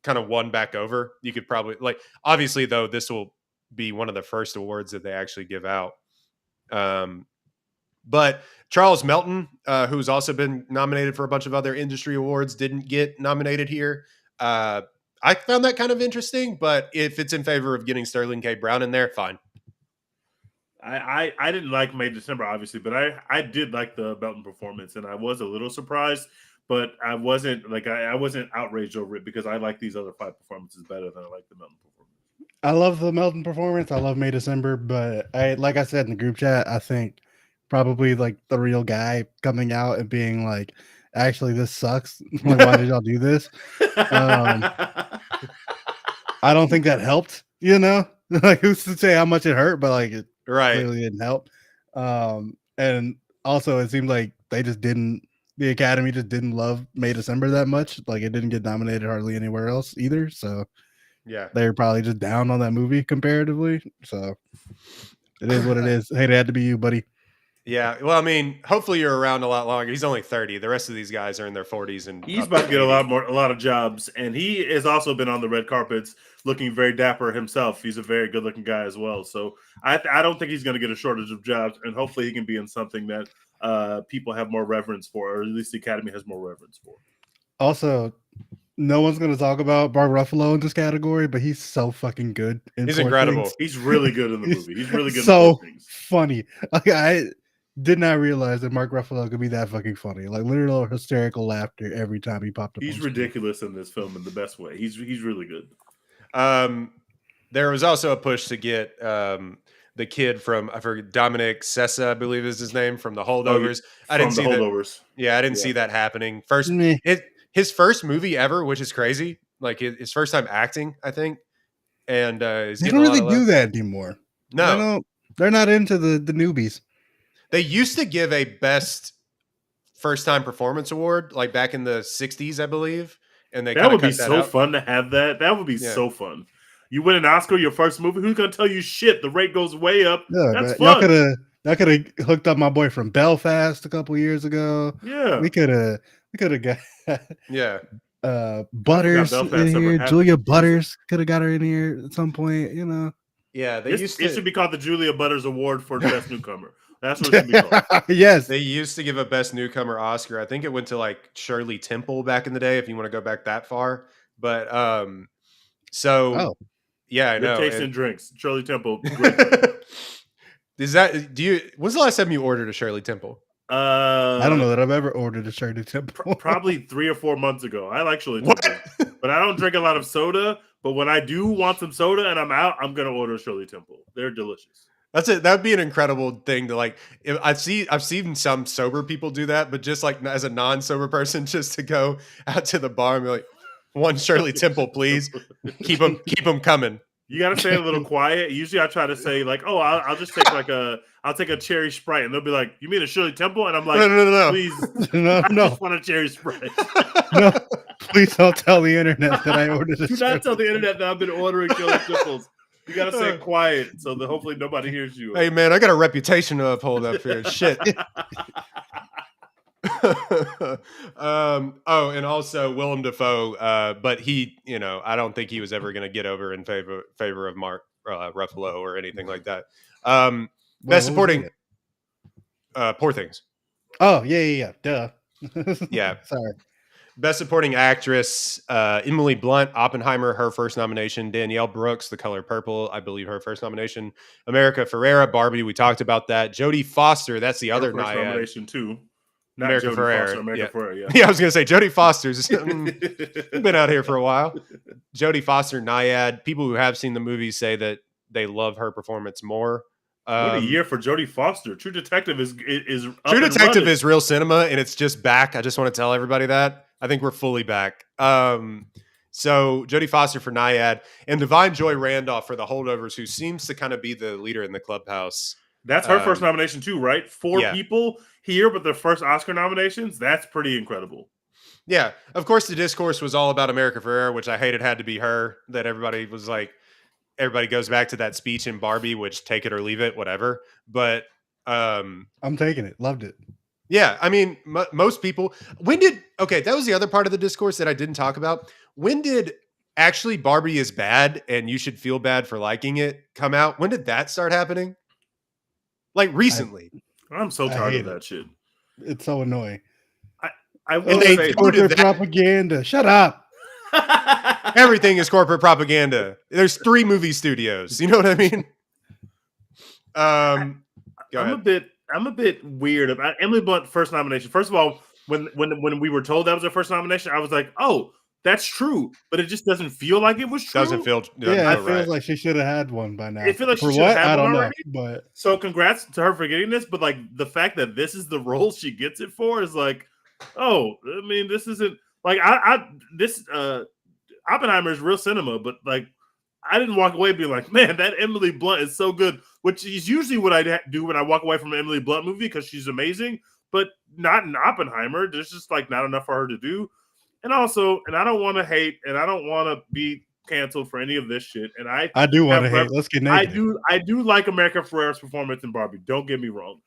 kind of won back over. You could probably obviously though, this will be one of the first awards that they actually give out. But Charles Melton, who's also been nominated for a bunch of other industry awards, didn't get nominated here. I found that kind of interesting, but if it's in favor of getting Sterling K. Brown in there, fine. I didn't like May December, obviously, but I did like the Melton performance, and I was a little surprised, but I wasn't I wasn't outraged over it because I like these other 5 performances better than I like the Melton performance. I love the Melton performance. I love May December, but like I said in the group chat, I think probably the real guy coming out and being like, actually, this sucks. Why did y'all do this? I don't think that helped, who's to say how much it hurt, but it clearly didn't help. And also it seemed like the Academy just didn't love May December that much. It didn't get nominated hardly anywhere else either. So yeah, they're probably just down on that movie comparatively. So it is what it is. Hey, it had to be you, buddy. Yeah, well, hopefully you're around a lot longer. He's only 30. The rest of these guys are in their 40s, and he's about to get a lot of jobs. And he has also been on the red carpets, looking very dapper himself. He's a very good-looking guy as well. So I don't think he's going to get a shortage of jobs, and hopefully he can be in something that people have more reverence for, or at least the Academy has more reverence for. Also, no one's going to talk about Mark Ruffalo in this category, but he's so fucking good. He's incredible. He's really good in the movie. He's really good. So funny. I did not realize that Mark Ruffalo could be that fucking funny. Literal hysterical laughter every time he popped up. He's ridiculous in this film in the best way. He's really good. There was also a push to get the kid from, I forget, Dominic Sessa, I believe is his name, from The Holdovers. I didn't see Holdovers. I didn't see that happening. His first movie ever, which is crazy. His first time acting, I think. And they don't really do that anymore. No, they're not into the newbies. They used to give a best first time performance award, back in the 60s, I believe. And that would be so fun to have that. That would be so fun. You win an Oscar, your first movie. Who's gonna tell you shit? The rate goes way up. Yeah, that's fun. Y'all could have hooked up my boy from Belfast a couple years ago. Yeah, we could have got Butters in here. Julia Butters could have got her in here at some point. Yeah, it should be called the Julia Butters Award for Best Newcomer. That's what it should be called. Yes. They used to give a Best Newcomer Oscar. I think it went to Shirley Temple back in the day, if you want to go back that far. But yeah, I know. Taste and drinks. Shirley Temple. Great. When's the last time you ordered a Shirley Temple? I don't know that I've ever ordered a Shirley Temple. Probably 3 or 4 months ago. I like Shirley Temple. But I don't drink a lot of soda. But when I do want some soda and I'm out, I'm going to order a Shirley Temple. They're delicious. That's it. That would be an incredible thing to I've seen some sober people do that, but just as a non-sober person, just to go out to the bar and be like, one Shirley Temple, please. Keep them coming. You got to say it a little quiet. Usually I try to say like, oh, I'll just take I'll take a cherry Sprite. And they'll be like, you mean a Shirley Temple? And I'm like, no. Please, No, I no. just want a cherry Sprite. No, please don't tell the internet that I ordered a Do not tell the internet that I've been ordering Shirley Temples. You got to say it quiet so that hopefully nobody hears you. Hey, man, I got a reputation to uphold up here. Shit. And also Willem Dafoe, but he, I don't think he was ever going to get over in favor of Mark Ruffalo or anything like that. Best supporting, Poor Things. Oh yeah, duh. Yeah, sorry. Best supporting actress, Emily Blunt, Oppenheimer, her first nomination. Danielle Brooks, The Color Purple, I believe her first nomination. America Ferrera, Barbie, we talked about that. Jodie Foster, that's the other first Naiad. nomination too. Not America Jodie Ferrera. Foster, America Ferrera, yeah. Yeah, I was going to say Jodie Foster's been out here for a while. Jodie Foster, Naiad. People who have seen the movie say that they love her performance more. What a year for Jodie Foster. True Detective is True Detective is real cinema, and it's just back. I just want to tell everybody that. I think we're fully back. So Jodie Foster for Naiad and Divine Joy Randolph for The Holdovers, who seems to kind of be the leader in the clubhouse. That's her first nomination too, right? Four people here, but their first Oscar nominations. That's pretty incredible. Yeah. Of course, the discourse was all about America Ferrera, which I hated had to be her. That everybody was like, everybody goes back to that speech in Barbie, which take it or leave it, whatever. But I'm taking it. Loved it. Yeah. I mean, most people, that was the other part of the discourse that I didn't talk about. When did actually Barbie is bad and you should feel bad for liking it come out? When did that start happening? Like recently. I'm so tired of that shit. It's so annoying. I will say corporate propaganda. Shut up. Everything is corporate propaganda. There's 3 movie studios. You know what I mean? I'm a bit weird about Emily Blunt first nomination. First of all, when we were told that was her first nomination, I was like, oh, that's true, but it just doesn't feel like it was true. Doesn't feel it feels like she should have had one by now. It feels like she should have had one already. But so congrats to her for getting this. But like the fact that this is the role she gets it for is like, oh, I mean, this isn't like Oppenheimer is real cinema, but like I didn't walk away being like, man, that Emily Blunt is so good, which is usually what I do when I walk away from an Emily Blunt movie because she's amazing, but not in Oppenheimer. There's just like not enough for her to do. And also, and I don't want to hate, and I don't want to be canceled for any of this shit. And I do want to hate. Let's get naked. I do like America Ferrera's performance in Barbie. Don't get me wrong.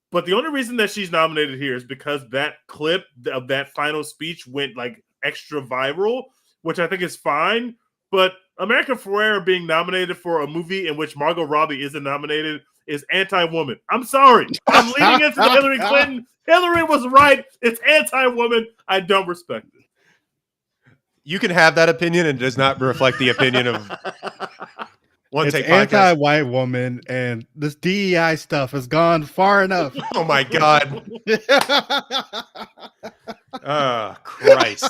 But the only reason that she's nominated here is because that clip of that final speech went like extra viral, which I think is fine. But America Ferrera being nominated for a movie in which Margot Robbie isn't nominated is anti-woman. I'm sorry. I'm leaning into Hillary Clinton. Hillary was right. It's anti-woman. I don't respect it. You can have that opinion, and it does not reflect the opinion of It's anti-white woman, and this DEI stuff has gone far enough. Oh my God. Oh, Christ.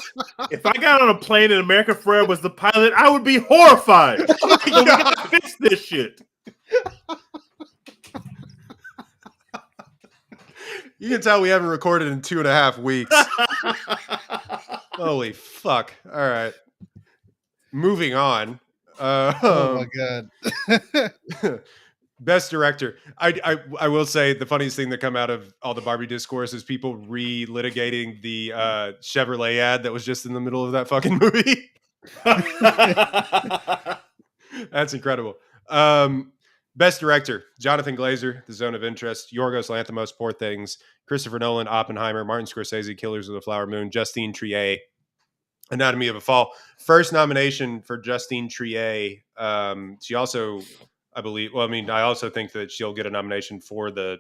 If I got on a plane and America Ferrera was the pilot, I would be horrified. So we gotta fix this shit. You can tell we haven't recorded in 2.5 weeks. Holy fuck. All right. Moving on. Oh my God. Best director. I will say the funniest thing that come out of all the Barbie discourse is people relitigating the Chevrolet ad that was just in the middle of that fucking movie. That's incredible. Best director: Jonathan Glazer, The Zone of Interest; Yorgos Lanthimos, Poor Things; Christopher Nolan, Oppenheimer; Martin Scorsese, Killers of the Flower Moon; Justine Triet, Anatomy of a Fall. First nomination for Justine Triet. She also, I believe, I also think that she'll get a nomination for the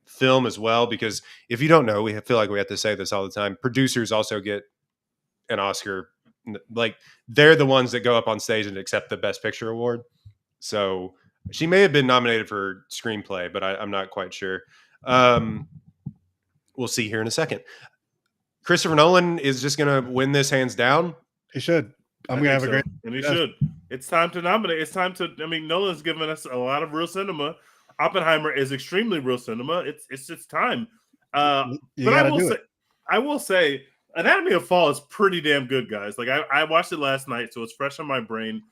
film as well, because if you don't know, we feel like we have to say this all the time. Producers also get an Oscar. Like, they're the ones that go up on stage and accept the Best Picture award. So she may have been nominated for screenplay, but I'm not quite sure. We'll see here in a second. Christopher Nolan is just going to win this hands down. He should. I'm going to have a great... And he should. It's time to nominate. It's time to... I mean, Nolan's given us a lot of real cinema. Oppenheimer is extremely real cinema. It's just time. But I will say, Anatomy of Fall is pretty damn good, guys. Like, I watched it last night, so it's fresh on my brain.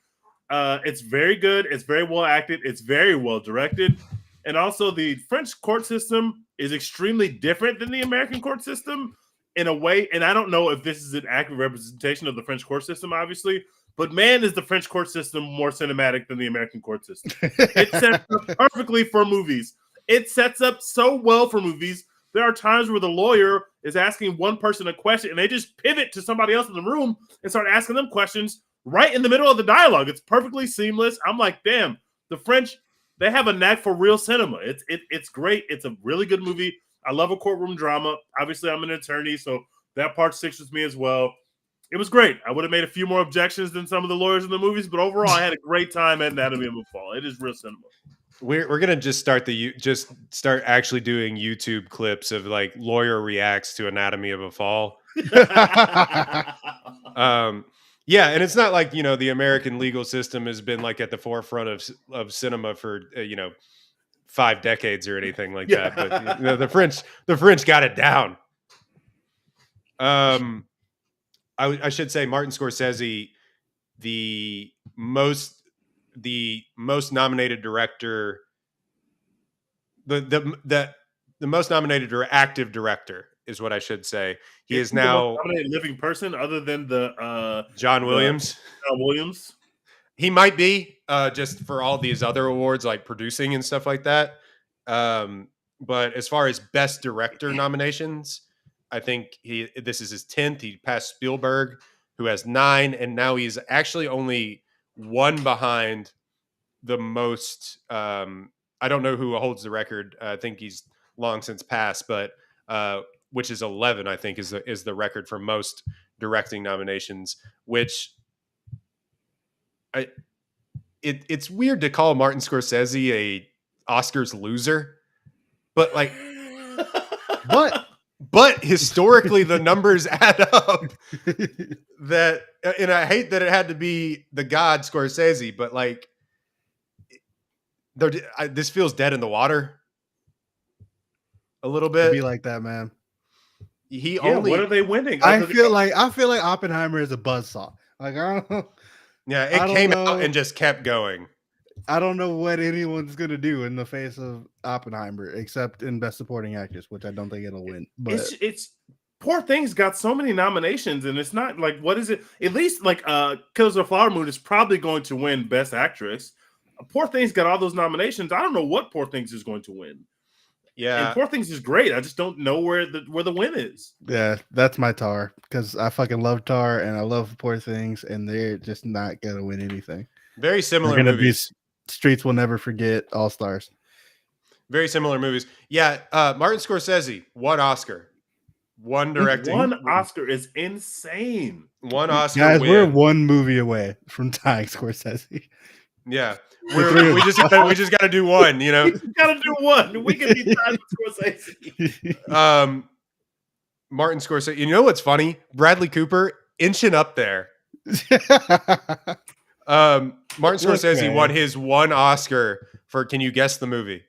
It's very good. It's very well acted. It's very well directed. And also, the French court system is extremely different than the American court system in a way. And I don't know if this is an accurate representation of the French court system, obviously. But man, is the French court system more cinematic than the American court system. It sets up perfectly for movies. It sets up so well for movies. There are times where the lawyer is asking one person a question and they just pivot to somebody else in the room and start asking them questions right in the middle of the dialogue. It's perfectly seamless. I'm like, damn, the French, they have a knack for real cinema. It's great. It's a really good movie. I love a courtroom drama. Obviously, I'm an attorney, so that part sticks with me as well. It was great. I would have made a few more objections than some of the lawyers in the movies, but overall, I had a great time at Anatomy of a Fall. It is real cinema. We're gonna just start actually doing YouTube clips of like lawyer reacts to Anatomy of a Fall. Yeah, and it's not like, you know, the American legal system has been like at the forefront of cinema for 5 decades or anything like that. But you know, the French got it down. I should say Martin Scorsese, the most nominated director, the most nominated active director is what I should say. He is now nominated living person other than the John Williams. John Williams. He might be just for all these other awards like producing and stuff like that. But as far as best director nominations, I think this is his 10th. He passed Spielberg, who has 9, and now he's actually only 1 behind the most. I don't know who holds the record. I think he's long since passed, but which is 11, I think, is the record for most directing nominations. Which it's weird to call Martin Scorsese a Oscars loser, but like, but historically the numbers add up. That, and I hate that it had to be the god Scorsese, but like, this feels dead in the water a little bit. It'd be like that, man. What are they winning? I feel like Oppenheimer is a buzzsaw. Like, I don't know. Yeah, it came out and just kept going. I don't know what anyone's gonna do in the face of Oppenheimer, except in Best Supporting Actress, which I don't think it'll win. But it's Poor Things got so many nominations, and it's not like, what is it? At least like Killers of the Flower Moon is probably going to win Best Actress. Poor Things got all those nominations. I don't know what Poor Things is going to win. Yeah, and Poor Things is great. I just don't know where the win is. Yeah, that's my Tar, because I fucking love Tar and I love Poor Things, and they're just not gonna win anything. Very similar movies. Streets Will Never Forget, All Stars. Very similar movies. Yeah, Martin Scorsese, 1 Oscar, 1 directing. 1 Oscar is insane. 1 Oscar. Guys, win. we're 1 movie away from tying Scorsese. Yeah, we just got to do 1. You know, got to do 1. We can be tied with Scorsese. Martin Scorsese. You know what's funny? Bradley Cooper inching up there. Martin Scorsese won his 1 Oscar for, can you guess the movie,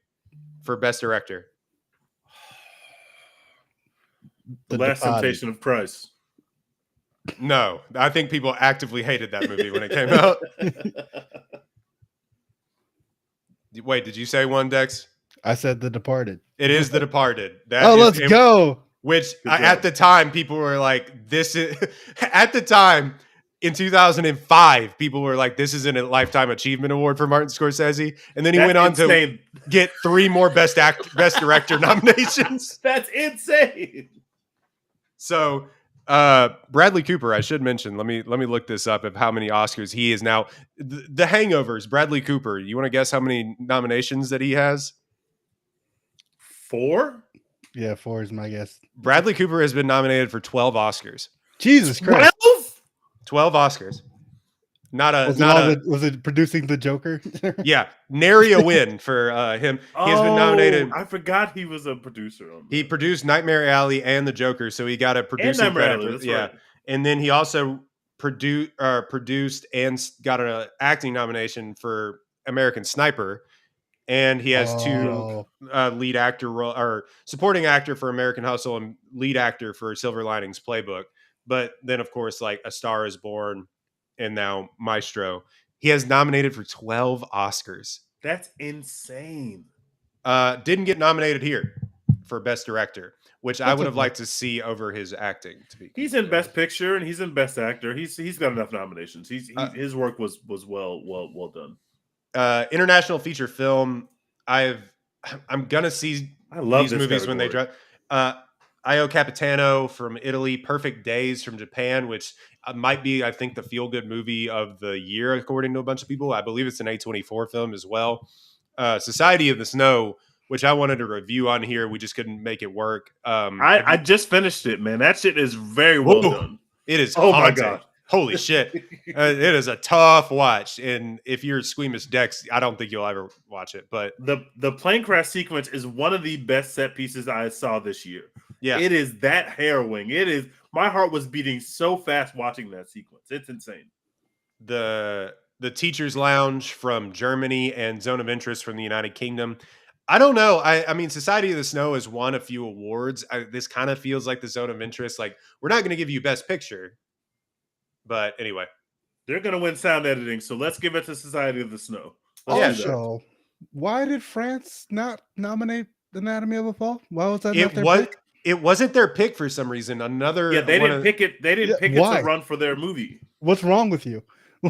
for Best Director? The Last Temptation of Christ. No, I think people actively hated that movie when it came out. Wait, did you say 1, Dex? I said The Departed. It is The Departed. Let's go. Which at the time, people were like, this is, at the time, in 2005, people were like, this isn't a Lifetime Achievement Award for Martin Scorsese. And then he went on to get 3 more Best Director nominations. That's insane. So Bradley Cooper, I should mention, let me look this up of how many Oscars he is now. The Hangovers, Bradley Cooper. You want to guess how many nominations that he has? 4? Yeah, 4 is my guess. Bradley Cooper has been nominated for 12 Oscars. Jesus Christ. 12 Oscars. Was it producing The Joker? Yeah, nary a win for him. He has been nominated. I forgot he was a producer on that. He produced Nightmare Alley and The Joker, so he got a producing credit. Right. And then he also produced and got an acting nomination for American Sniper. And he has 2 lead actor role, or supporting actor for American Hustle and lead actor for Silver Linings Playbook. But then, of course, like A Star Is Born and now Maestro. He has nominated for 12 Oscars. That's insane. Didn't get nominated here for Best Director, which I That's would have okay. liked to see over his acting. To be He's in Best Picture and he's in Best Actor. He's got enough nominations. His work was well done. International feature film. I'm gonna see I love these this movies when they category. drop. Io Capitano from Italy, Perfect Days from Japan, which might be, I think, the feel-good movie of the year, according to a bunch of people. I believe it's an A24 film as well. Society of the Snow, which I wanted to review on here. We just couldn't make it work. I just finished it, man. That shit is very well done. It is Oh haunting. my God. Holy shit. It is a tough watch. And if you're squeamish Dex, I don't think you'll ever watch it. But the plane crash sequence is one of the best set pieces I saw this year. yeah, It is that harrowing. It is. My heart was beating so fast watching that sequence. It's insane. the Teacher's Lounge from Germany and Zone of Interest from the United Kingdom. I don't know. I mean, Society of the Snow has won a few awards. This kind of feels like the Zone of Interest. Like, we're not going to give you Best Picture. But anyway. They're going to win sound editing, so let's give it to Society of the Snow. Also, why did France not nominate Anatomy of a Fall? Why was that not their pick? It wasn't their pick for some reason. They didn't pick it. They didn't pick it to run for their movie. What's wrong with you?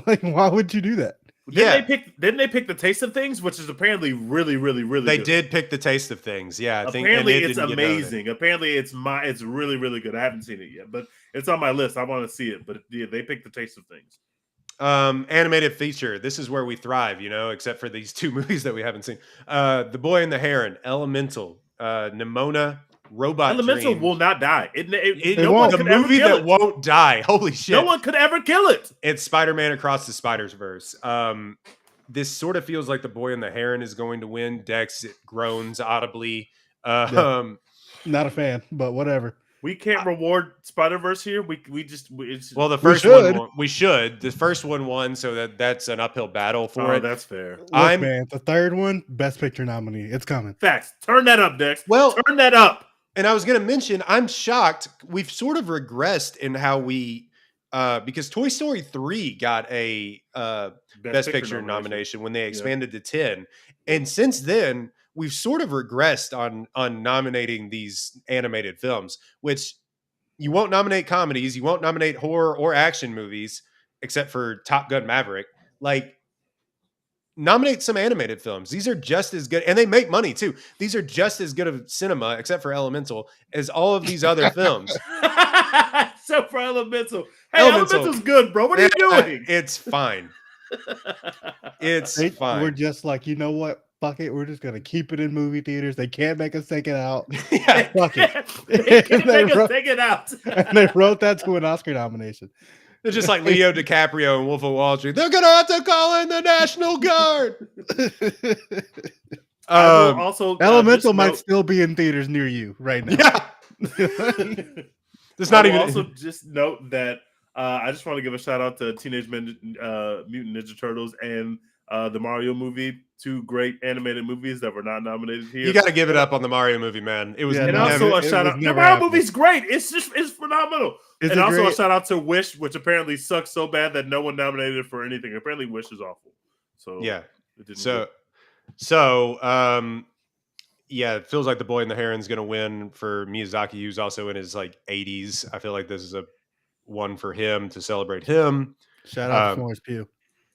Like, why would you do that? Didn't they pick The Taste of Things, which is apparently really, really, really They good. did pick The Taste of Things. Yeah, I think apparently it's amazing. Apparently it's really, really good. I haven't seen it yet, but it's on my list. I want to see it. But yeah, they picked The Taste of Things. Animated feature. This is where we thrive, except for these two movies that we haven't seen. The Boy and the Heron, Elemental, Nimona, Robot Elemental Dream. will not die. No one could ever kill it. Won't die. Holy shit. No one could ever kill it. It's Spider-Man Across the Spider-Verse. This sort of feels like The Boy and the Heron is going to win. Dex groans audibly. Not a fan, but whatever. We can't reward Spider-Verse here. The first one won. We should. The first one won, so that's an uphill battle for it. That's fair. Look, man, the third one, Best Picture nominee. It's coming. Facts. Turn that up, Dex. Well, turn that up. And I was going to mention, I'm shocked. We've sort of regressed in how we, because Toy Story 3 got a Best Picture nomination when they expanded to 10. And since then, we've sort of regressed on nominating these animated films, which you won't nominate comedies, you won't nominate horror or action movies, except for Top Gun Maverick. Like, nominate some animated films. These are just as good, and they make money too. These are just as good of cinema, except for Elemental, as all of these other films. Except for Elemental. Hey, Elemental's good, bro. What are you doing? It's fine. It's fine. We're just like, you know what? Fuck it. We're just gonna keep it in movie theaters. They can't make us take it out. Yeah, fuck it. They can't make us take it out. And they wrote that to an Oscar nomination. They're just like Leo DiCaprio and Wolf of Wall Street. They're gonna have to call in the National Guard. Also, Elemental might still be in theaters near you right now. Yeah. There's not even. Also, just note that I just want to give a shout out to Teenage Mutant Ninja Turtles and the Mario movie. Two great animated movies that were not nominated here. You got to give it up on the Mario movie, man. It was and also a shout out. The Mario movie's great. It's phenomenal. And also a shout out to Wish, which apparently sucks so bad that no one nominated it for anything. Apparently, Wish is awful. So yeah. It didn't it feels like The Boy and the Heron's going to win for Miyazaki, who's also in his 80s. I feel like this is a one for him to celebrate him. Shout out to Florence Pugh.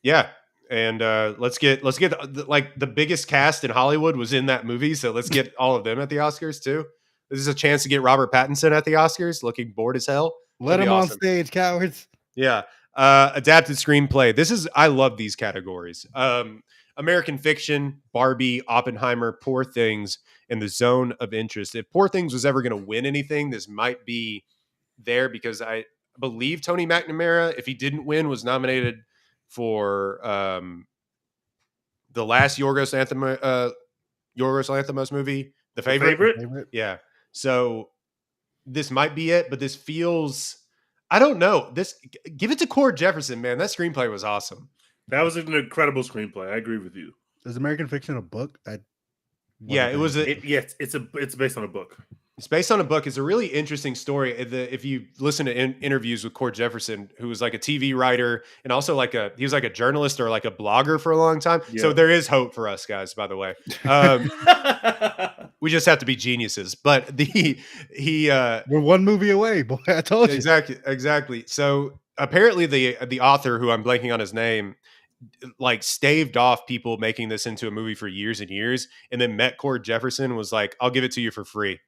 Yeah. And let's get the biggest cast in Hollywood was in that movie, so let's get all of them at the Oscars too. This is a chance to get Robert Pattinson at the Oscars, looking bored as hell. Let him on stage, cowards. Yeah. Adapted screenplay. I love these categories. American Fiction, Barbie, Oppenheimer, Poor Things, and The Zone of Interest. If Poor Things was ever going to win anything, this might be there, because I believe Tony McNamara, if he didn't win, was nominated for the last Yorgos Lanthimos movie, The Favorite. Yeah. So this might be it, but this feels, I don't know. Give it to Cord Jefferson, man. That screenplay was awesome. That was an incredible screenplay. I agree with you. Is American Fiction a book? It was. Yes, it's based on a book. It's based on a book. It's a really interesting story. If you listen to interviews with Cord Jefferson, who was like a TV writer and also he was like a journalist or like a blogger for a long time. Yeah. So there is hope for us guys, by the way. We just have to be geniuses. But we're one movie away, boy. I told you. Exactly. So apparently the author, who I'm blanking on his name, like staved off people making this into a movie for years and years, and then met Cord Jefferson and was like, I'll give it to you for free.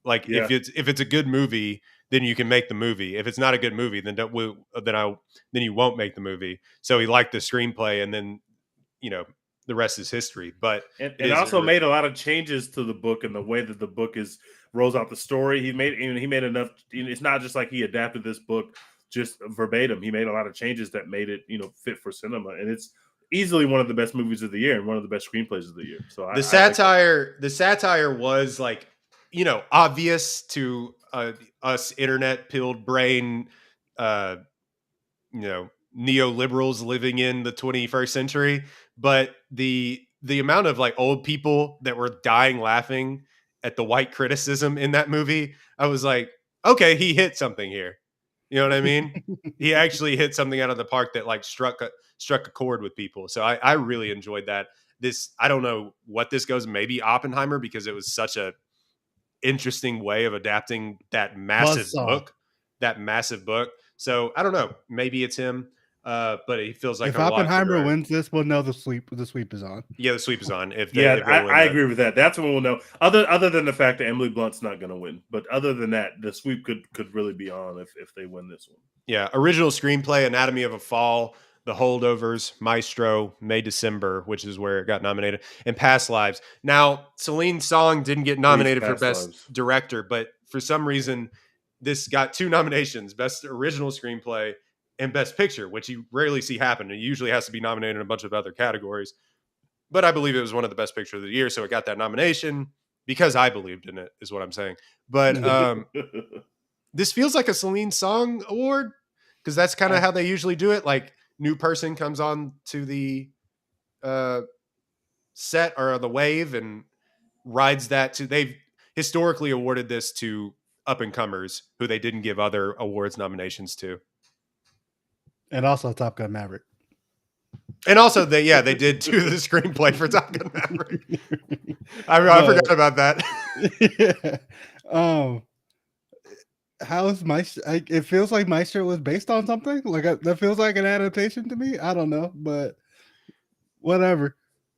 Like if it's a good movie, then you can make the movie. If it's not a good movie, then you won't make the movie. So he liked the screenplay, and then the rest is history. But it also made a lot of changes to the book and the way that the book rolls out the story. He made enough. It's not just like he adapted this book just verbatim. He made a lot of changes that made it fit for cinema, and it's easily one of the best movies of the year and one of the best screenplays of the year. So the satire was like, obvious to us internet pilled brain, neoliberals living in the 21st century. But the amount of like old people that were dying laughing at the white criticism in that movie, I was like, okay, he hit something here. You know what I mean? He actually hit something out of the park that like struck a chord with people. So I really enjoyed that. I don't know what this goes, maybe Oppenheimer, because it was such a interesting way of adapting that massive book. So I don't know, maybe it's him, but it feels like if Oppenheimer wins this, we'll know the sweep is on. Yeah, the sweep is on. I agree with that. That's when we'll know. Other than the fact that Emily Blunt's not going to win, but other than that, the sweep could really be on if they win this one. Yeah, original screenplay: Anatomy of a Fall, The Holdovers, Maestro, May December, which is where it got nominated, and Past Lives. Now, Celine Song didn't get nominated for Best Director, but for some reason, this got 2 nominations: Best Original Screenplay and Best Picture, which you rarely see happen. It usually has to be nominated in a bunch of other categories. But I believe it was one of the best pictures of the year, so it got that nomination because I believed in it, is what I'm saying. But this feels like a Celine Song award, because that's kind of how they usually do it. Like, new person comes on to the set or the wave and rides that to. They've historically awarded this to up and comers who they didn't give other awards nominations to. And also Top Gun Maverick. And also they did do the screenplay for Top Gun Maverick. I forgot about that. Yeah. How's Maestro? It feels like Maestro was based on something. Like that feels like an adaptation to me. I don't know, but whatever.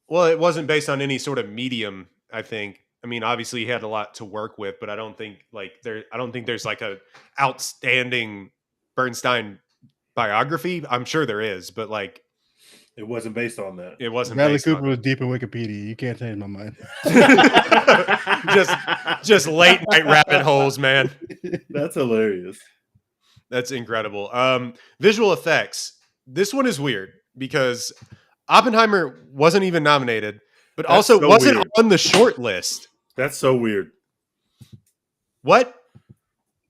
Well, it wasn't based on any sort of medium, I think. I mean, obviously he had a lot to work with, but I don't think there's like a outstanding Bernstein biography. I'm sure there is, but like it wasn't based on that. It wasn't. Bradley Cooper was deep in Wikipedia. You can't change my mind. just late night rabbit holes, man. That's hilarious. That's incredible. Visual effects. This one is weird because Oppenheimer wasn't even nominated, but also wasn't on the short list. That's so weird. What?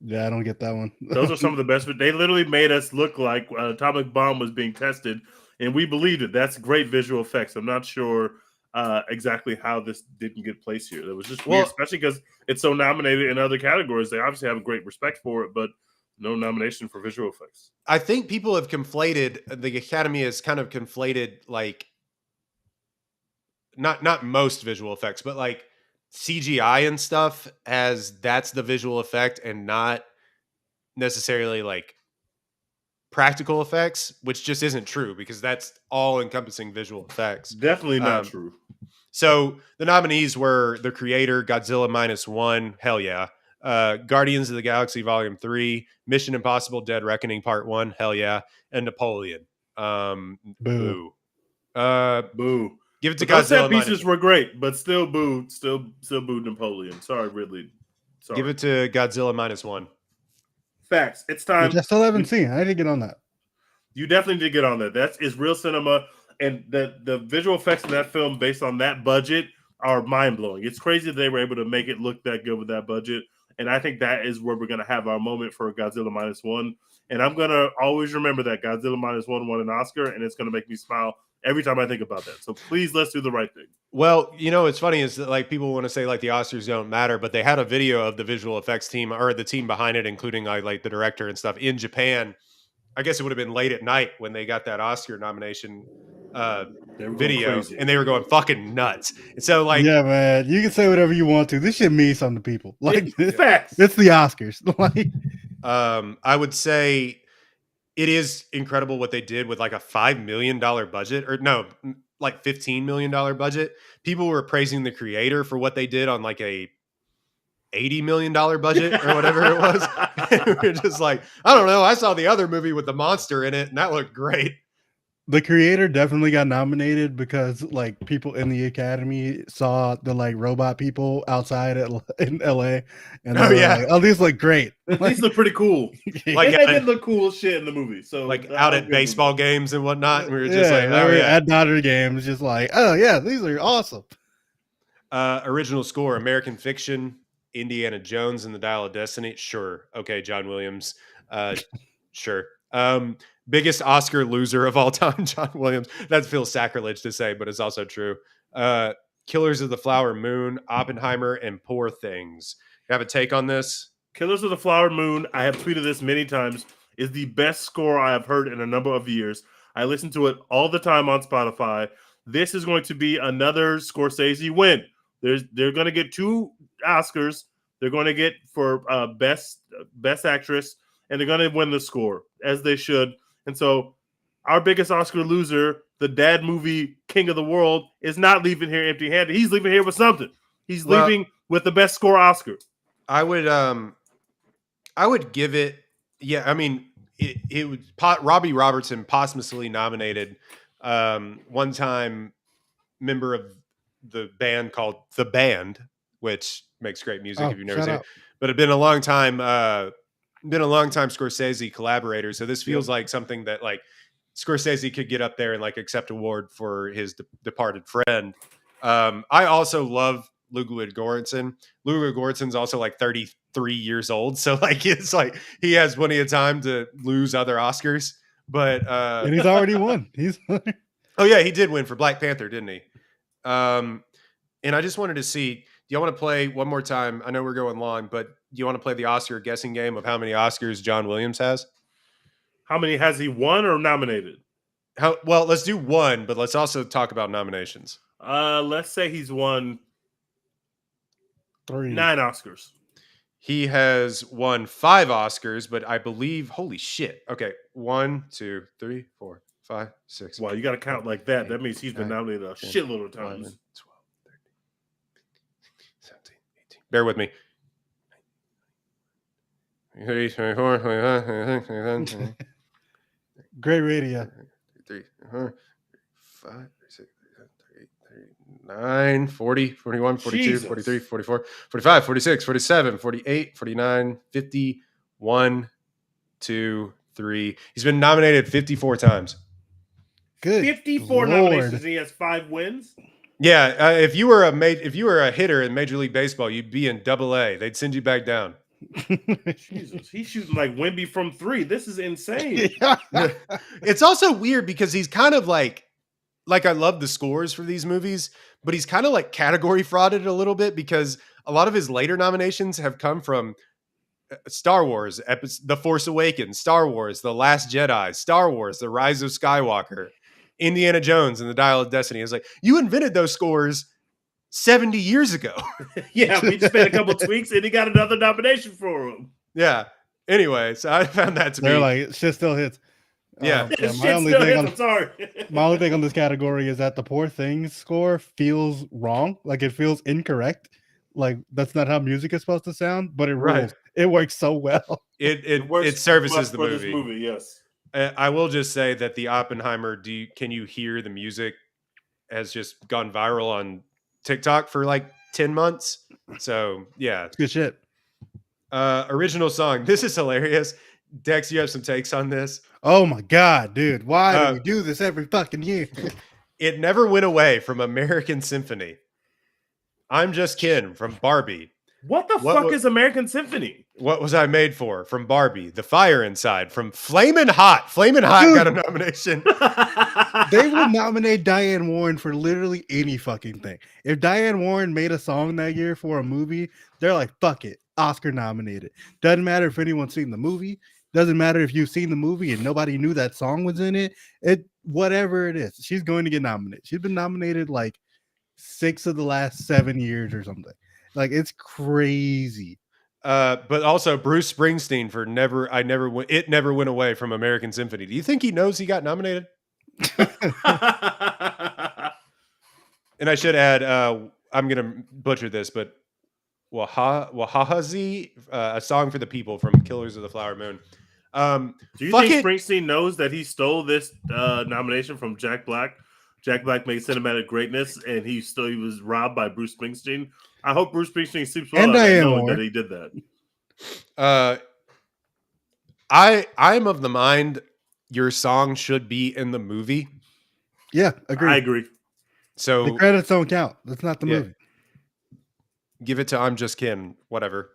Yeah, I don't get that one. Those are some of the best. They literally made us look like an atomic bomb was being tested, and we believed it. That's great visual effects. I'm not sure exactly how this didn't get placed here. It was just weird, especially because it's so nominated in other categories. They obviously have a great respect for it, but no nomination for visual effects. I think people have conflated, the Academy has kind of conflated, like, not most visual effects, but like CGI and stuff as that's the visual effect and not necessarily like practical effects, which just isn't true because that's all encompassing visual effects. Definitely not true. So the nominees were The Creator, Godzilla -1, hell yeah. Guardians of the Galaxy Volume 3, Mission Impossible Dead Reckoning Part 1, hell yeah, and Napoleon. Boo. Boo. Give it to Godzilla. Those set pieces were great, but still booed. Still booed Napoleon. Sorry, Ridley. Sorry. Give it to Godzilla -1. Facts. It's time. Which I still haven't seen. I need to get on that. You definitely did get on that. That is real cinema, and the visual effects in that film based on that budget are mind blowing. It's crazy that they were able to make it look that good with that budget, and I think that is where we're going to have our moment for Godzilla -1. And I'm gonna always remember that Godzilla Minus One won an Oscar, and it's gonna make me smile every time I think about that. So please, let's do the right thing. Well, what's funny is that like people want to say like the Oscars don't matter, but they had a video of the visual effects team or the team behind it, including like the director and stuff in Japan. I guess it would have been late at night when they got that Oscar nomination video, crazy. and they were going fucking nuts. And so, like, yeah, man, you can say whatever you want to. This shit means something to people. Like, facts. It's the Oscars. Like, I would say it is incredible what they did with like a $5 million budget, or no, like $15 million budget. People were praising the creator for what they did on like a $80 million budget or whatever it was. We're just like, I don't know. I saw the other movie with the monster in it, and that looked great. the creator definitely got nominated because like people in the Academy saw the like robot people outside in LA, and they were like, oh, these look great. These look pretty cool. Like they did look cool as shit in the movie. So like out at baseball games and whatnot, and we were just like, they were at Dodger games, just like, oh yeah, these are awesome. Original score: American Fiction, Indiana Jones and the Dial of Destiny. Sure, okay, John Williams. Sure. Biggest Oscar loser of all time, John Williams. That feels sacrilege to say, but it's also true. Killers of the Flower Moon, Oppenheimer, and Poor Things. You have a take on this? Killers of the Flower Moon, I have tweeted this many times, is the best score I have heard in a number of years. I listen to it all the time on Spotify. This is going to be another Scorsese win. They're going to get 2 Oscars. They're going to get for best actress, and they're going to win the score, as they should. And so our biggest Oscar loser, the dad movie King of the World, is not leaving here empty-handed. He's leaving here with something. He's leaving with the best score Oscar. I would give it. Yeah, I mean, it was Robbie Robertson, posthumously nominated, one-time member of the band called The Band, which makes great music if you've never seen it. But it'd been a long time Scorsese collaborator. So this feels like something that like Scorsese could get up there and like accept award for his departed friend. I also love Ludwig Göransson. Ludwig Göransson's also like 33 years old. So like, it's like he has plenty of time to lose other Oscars, but, and he's already won. Oh yeah, he did win for Black Panther, didn't he? And I just wanted to see, do you want to play one more time? I know we're going long, but do you want to play the Oscar guessing game of how many Oscars John Williams has? How many has he won or nominated? Well, let's do one, but let's also talk about nominations. Let's say he's won 9 Oscars. He has won 5 Oscars, but I believe, holy shit. Okay, 1, 2, 3, 4, 5, 6. Wow, you got to count like that. That means he's been nominated a shitload of times. 11, 12, 13, 17, 18. Bear with me. 30, 24, 25, 26, 27, Great radio. 33, 5, 36, 39, 40, 41, 42, Jesus. 43, 44, 45, 46, 47, 48, 49, 50, 1, 2, 3. He's been nominated 54 times. Good 54 nominations. He has 5 wins. Yeah, if you were a hitter in Major League Baseball, you'd be in AA. They'd send you back down. Jesus, he's shooting like Wemby from 3. This is insane. It's also weird because he's kind of like I love the scores for these movies, but he's kind of like category frauded a little bit because a lot of his later nominations have come from Star Wars, The Force Awakens, Star Wars, The Last Jedi, Star Wars, The Rise of Skywalker, Indiana Jones, and The Dial of Destiny. It's like, you invented those scores 70 years ago. Yeah, we just made a couple tweaks and he got another nomination for him. Yeah. Anyway, so I found that to They're be like, shit still hits. Yeah. My only thing on this category is that the Poor Things score feels wrong. Like it feels incorrect. Like that's not how music is supposed to sound, but it rules. It works so well. It services the movie. This movie, yes. I will just say that the Oppenheimer, can you hear the music has just gone viral on TikTok for like 10 months. So yeah. It's good shit. Original song. This is hilarious. Dex, you have some takes on this? Oh my God, dude. Why do we do this every fucking year? It Never Went Away from American Symphony. I'm Just Ken from Barbie. What the fuck is American Symphony? What Was I Made For? From Barbie. The Fire Inside from Flamin' Hot. Flamin' Hot got a nomination. They would nominate Diane Warren for literally any fucking thing. If Diane Warren made a song that year for a movie, they're like, fuck it, Oscar nominated. Doesn't matter if anyone's seen the movie. Doesn't matter if you've seen the movie and nobody knew that song was in it. Whatever it is, she's going to get nominated. She's been nominated like 6 of the last 7 years or something. Like, it's crazy. But also Bruce Springsteen for It Never Went Away from American Symphony. Do you think he knows he got nominated? And I should add, I'm gonna butcher this, but Wahahazi, a song for the people from Killers of the Flower Moon. Do you think Springsteen knows that he stole this nomination from Jack Black? Jack Black made Cinematic Greatness, and he was robbed by Bruce Springsteen. I hope Bruce Springsteen sleeps well knowing that he did that. I'm of the mind your song should be in the movie. Yeah, agree. I agree. So the credits don't count. That's not the movie. Give it to I'm Just Ken. Whatever.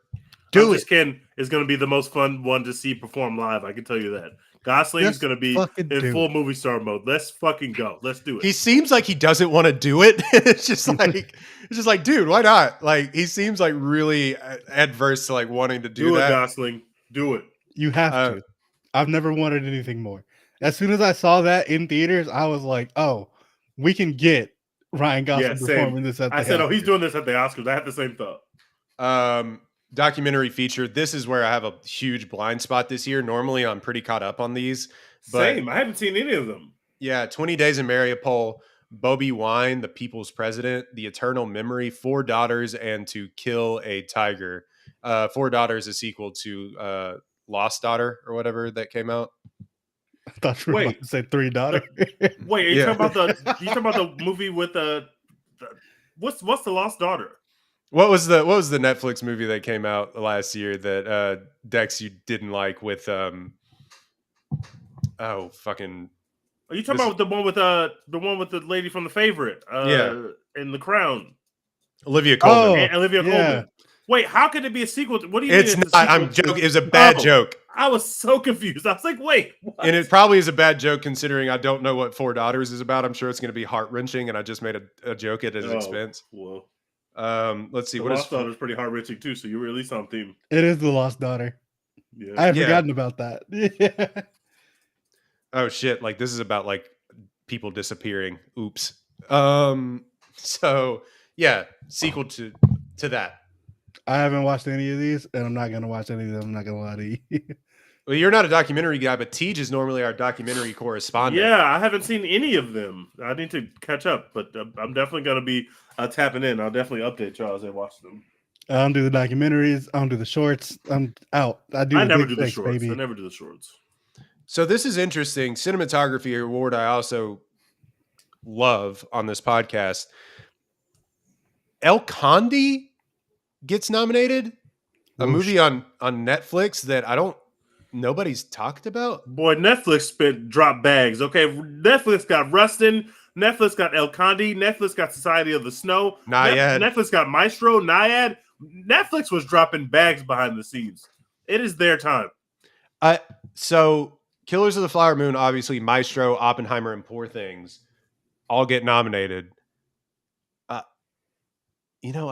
I'm Just Ken is going to be the most fun one to see perform live. I can tell you that. Gosling is going to be in full movie star mode. Let's fucking go. Let's do it. He seems like he doesn't want to do it. It's just like, dude, why not? Like, he seems like really adverse to like wanting to do that. Do it, Gosling. Do it. You have to. I've never wanted anything more. As soon as I saw that in theaters, I was like, oh, we can get Ryan Gosling performing this at the I said, oh, he's doing this at the Oscars. I had the same thought. Documentary feature. This is where I have a huge blind spot this year. Normally I'm pretty caught up on these. But same. I haven't seen any of them. Yeah. 20 Days in Mariupol, Bobby Wine, The People's President, The Eternal Memory, 4 Daughters, and To Kill a Tiger. 4 Daughters, a sequel to Lost Daughter or whatever that came out. I thought you were about to say 3 Daughters. Wait, are you talking about the movie with what's the Lost Daughter? What was the Netflix movie that came out last year that Dex you didn't like with fucking Are you talking about the one with the lady from The Favorite? In The Crown. Olivia Colman. Olivia Colman. Wait, how could it be a sequel? What do you mean? It's not. I'm joking. It was a bad joke. I was so confused. I was like, wait, what? And it probably is a bad joke considering I don't know what 4 Daughters is about. I'm sure it's going to be heart-wrenching, and I just made a joke at his expense. Well. Let's see. The Lost Daughter is pretty heart-wrenching too, so you were at least on theme. It is The Lost Daughter. Yeah. I had forgotten about that. Yeah. Oh shit! Like this is about like people disappearing. Oops. So yeah, sequel to that. I haven't watched any of these, and I'm not gonna watch any of them. I'm not gonna lie to you. Well, you're not a documentary guy, but Tej is normally our documentary correspondent. Yeah, I haven't seen any of them. I need to catch up, but I'm definitely gonna be tapping in. I'll definitely update y'all as I watch them. I don't do the documentaries. I don't do the shorts. I'm out. I never do the shorts. Baby. I never do the shorts. So this is interesting. Cinematography award I also love on this podcast. El Condi gets nominated. A movie on Netflix that nobody's talked about. Boy, Netflix dropped bags. Okay, Netflix got Rustin. Netflix got El Condi. Netflix got Society of the Snow. Naiad. Netflix got Maestro. Naiad. Netflix was dropping bags behind the scenes. It is their time. So Killers of the Flower Moon, obviously Maestro, Oppenheimer, and Poor Things all get nominated. I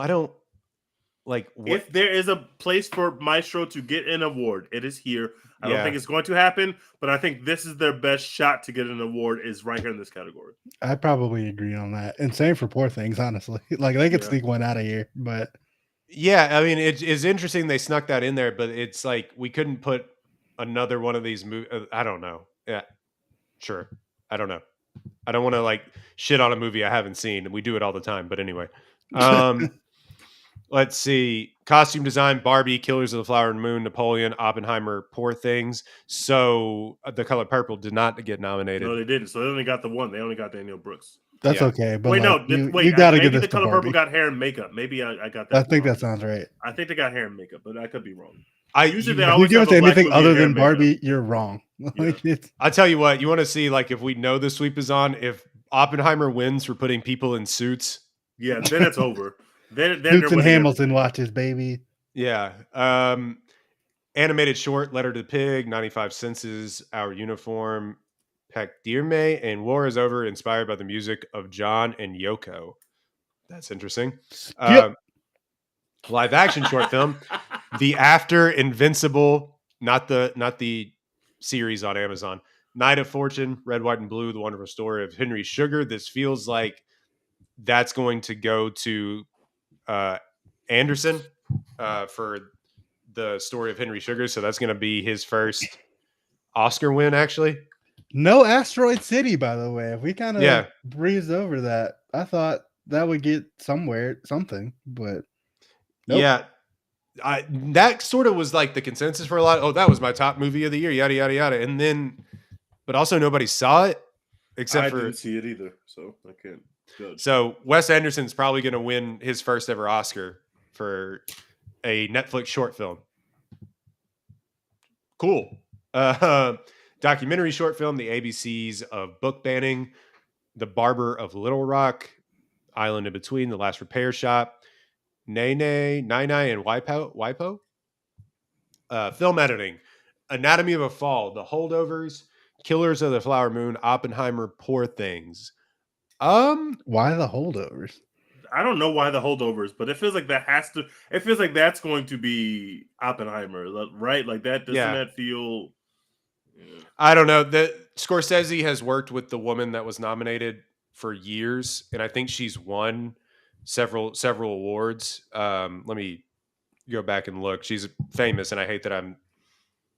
don't like. If there is a place for Maestro to get an award, it is here. I don't think it's going to happen, but I think this is their best shot to get an award is right here in this category. I probably agree on that. And same for Poor Things, honestly. Like they could sneak one out of here, but yeah, I mean, it's interesting they snuck that in there, but it's like we couldn't put another one of these movies. I don't know. Yeah, sure. I don't know. I don't want to like shit on a movie I haven't seen. We do it all the time, but anyway. Let's see. Costume design, Barbie, Killers of the Flower Moon, Napoleon, Oppenheimer, Poor Things. So The Color Purple did not get nominated. No, they didn't. So they only got the one. They only got Daniel Brooks. That's okay. But wait, you got to get this. The Color Purple got hair and makeup. Maybe I got that. I think that sounds right. I think they got hair and makeup, but I could be wrong. Usually they always give us anything other than Barbie, you're wrong. I'll tell you what. You want to see like if we know the sweep is on. If Oppenheimer wins for putting people in suits, then it's over. Then Suits and Hamilton watches, baby. Yeah. Animated short, Letter to the Pig, 95 Senses, Our Uniform, Peck Deerme, and War is Over, inspired by the music of John and Yoko. That's interesting. Skip. Live action short film, The After, Invincible, not the series on Amazon. Night of Fortune, Red, White, and Blue, The Wonderful Story of Henry Sugar. This feels like that's going to go to Anderson for the story of Henry Sugar. So that's going to be his first Oscar win, actually. No Asteroid City, by the way. If we kind of Yeah. breezed over that, I thought that would get something, but nope. Yeah. That sort of was like the consensus for a lot. Oh, that was my top movie of the year, yada, yada, yada. And then, but also nobody saw it except I for. didn't see it either, so I can't judge. So Wes Anderson's probably going to win his first ever Oscar for a Netflix short film. Cool. Documentary short film, The ABCs of Book Banning, The Barber of Little Rock, Island in Between, The Last Repair Shop, Nene, and Wipo. Film editing, Anatomy of a Fall, The Holdovers, Killers of the Flower Moon, Oppenheimer, Poor Things. Why the holdovers? I don't know why the holdovers, but it feels like that has to. It feels like that's going to be Oppenheimer, right? Like that. Doesn't that feel? Yeah. I don't know. That Scorsese has worked with the woman that was nominated for years, and I think she's won several awards. Let me go back and look. She's famous, and I hate that I'm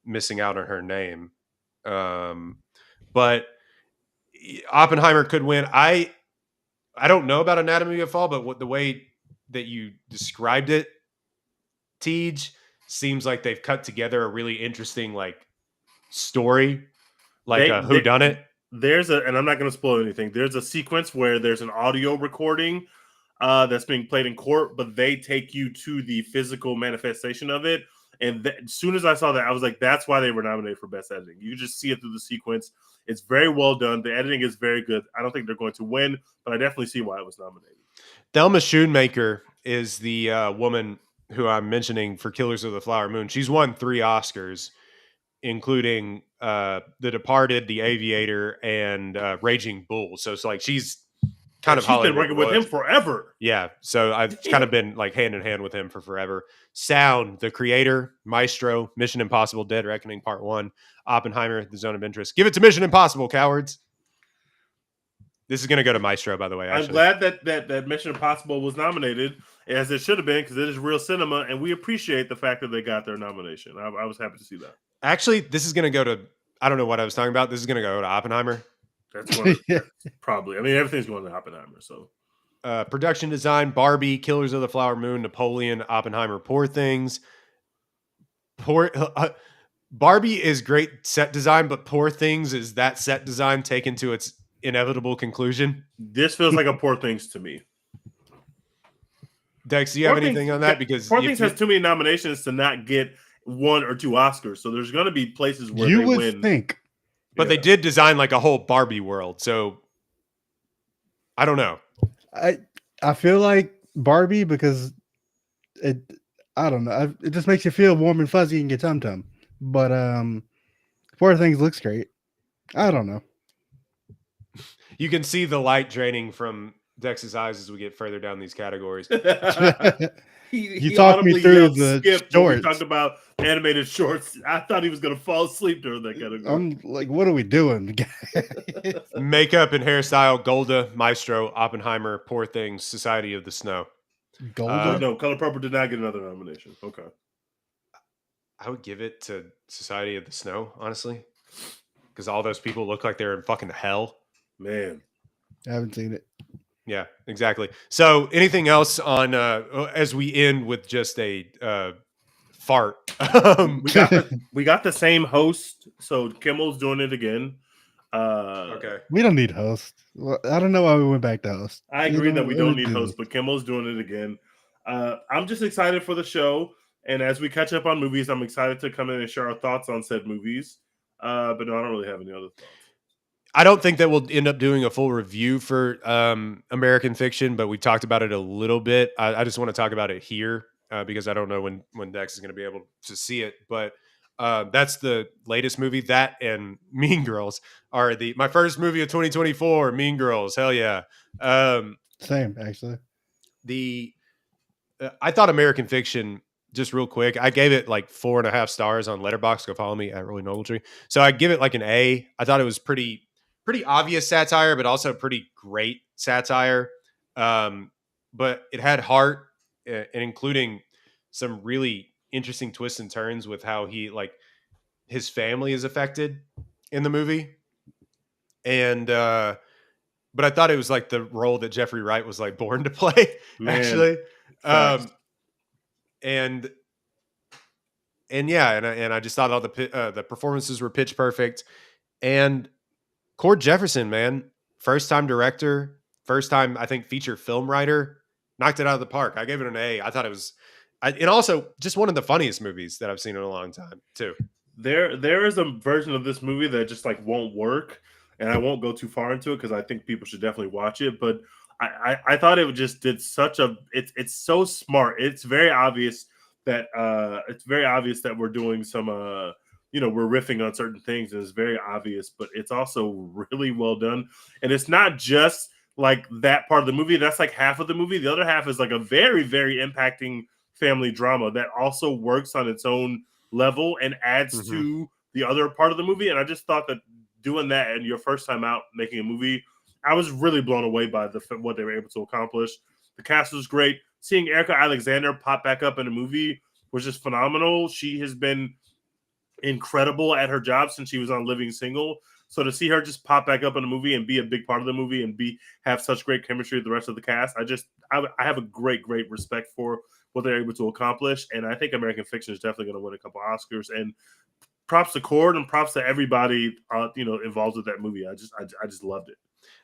missing out on her name. But Oppenheimer could win. I don't know about Anatomy of a Fall, but the way that you described it, Tej, seems like they've cut together a really interesting like story, like a whodunit. And I'm not going to spoil anything. There's a sequence where there's an audio recording that's being played in court, but they take you to the physical manifestation of it. And as soon as I saw that, I was like, that's why they were nominated for Best Editing. You just see it through the sequence. It's very well done. The editing is very good. I don't think they're going to win, but I definitely see why it was nominated. Thelma Schoonmaker is the woman who I'm mentioning for Killers of the Flower Moon. She's won 3 Oscars, including The Departed, The Aviator, and Raging Bull. So it's like she's kind of she's been working with him forever. Yeah, so I've kind of been like hand in hand with him for forever. Sound, The Creator, Maestro, Mission Impossible: Dead Reckoning Part 1, Oppenheimer, The Zone of Interest. Give it to Mission Impossible, cowards. This is going to go to Maestro, by the way. Actually. I'm glad that Mission Impossible was nominated, as it should have been, because it is real cinema, and we appreciate the fact that they got their nomination. I was happy to see that. Actually, this is going to go to, I don't know what I was talking about. This is going to go to Oppenheimer. That's one probably. I mean, everything's going to Oppenheimer. So, production design, Barbie, Killers of the Flower Moon, Napoleon, Oppenheimer, Poor Things. Barbie is great set design, but Poor Things is that set design taken to its inevitable conclusion. This feels like a Poor Things to me. Dex, do you have anything on that? Because Poor Things has too many nominations to not get 1 or 2 Oscars. So there's going to be places where you they would win. think. But they did design like a whole Barbie world. So I don't know. I feel like Barbie because I don't know. It just makes you feel warm and fuzzy in your tum-tum. But Poor Things looks great. I don't know. You can see the light draining from Dex's eyes as we get further down these categories. He talked me through the shorts. We talked about animated shorts. I thought he was going to fall asleep during that category. I'm like, what are we doing? Makeup and hairstyle, Golda, Maestro, Oppenheimer, Poor Things, Society of the Snow. Golda? No, Color Purple did not get another nomination. Okay. I would give it to Society of the Snow, honestly. Because all those people look like they're in fucking hell. Man. I haven't seen it. Yeah, exactly. So anything else on as we end with just a fart? we got the same host, so Kimmel's doing it again. Okay. We don't need host. Well, I don't know why we went back to host. I agree that we don't need host, but Kimmel's doing it again. I'm just excited for the show, and as we catch up on movies, I'm excited to come in and share our thoughts on said movies. But no, I don't really have any other thoughts. I don't think that we'll end up doing a full review for American Fiction, but we talked about it a little bit. I just want to talk about it here. because I don't know when Dex is going to be able to see it. But that's the latest movie. That and Mean Girls are my first movie of 2024. Mean Girls, hell yeah. Same actually. I thought American Fiction, just real quick, I gave it like 4.5 stars on Letterboxd. Go follow me at Rolly Novelty. So I give it like an A. I thought it was pretty obvious satire, but also pretty great satire. But it had heart, and including some really interesting twists and turns with how his family is affected in the movie. And but I thought it was like the role that Jeffrey Wright was like born to play, actually. And yeah, and I just thought all the performances were pitch perfect. And Cord Jefferson, man, first time director, first time I think feature film writer, knocked it out of the park. I gave it an A. I thought it was, and also just one of the funniest movies that I've seen in a long time too. There is a version of this movie that just like won't work, and I won't go too far into it because I think people should definitely watch it. But I thought it just did such a it's so smart. It's very obvious that we're doing some we're riffing on certain things, and it's very obvious, but it's also really well done. And it's not just like that part of the movie. That's like half of the movie. The other half is like a very, very impacting family drama that also works on its own level and adds to the other part of the movie. And I just thought that doing that and your first time out making a movie, I was really blown away by what they were able to accomplish. The cast was great. Seeing Erica Alexander pop back up in a movie was just phenomenal. She has been incredible at her job since she was on Living Single. So to see her just pop back up in a movie and be a big part of the movie and have such great chemistry with the rest of the cast, I have a great respect for what they're able to accomplish. And I think American Fiction is definitely going to win a couple Oscars. And props to Cord and props to everybody involved with that movie. I just loved it.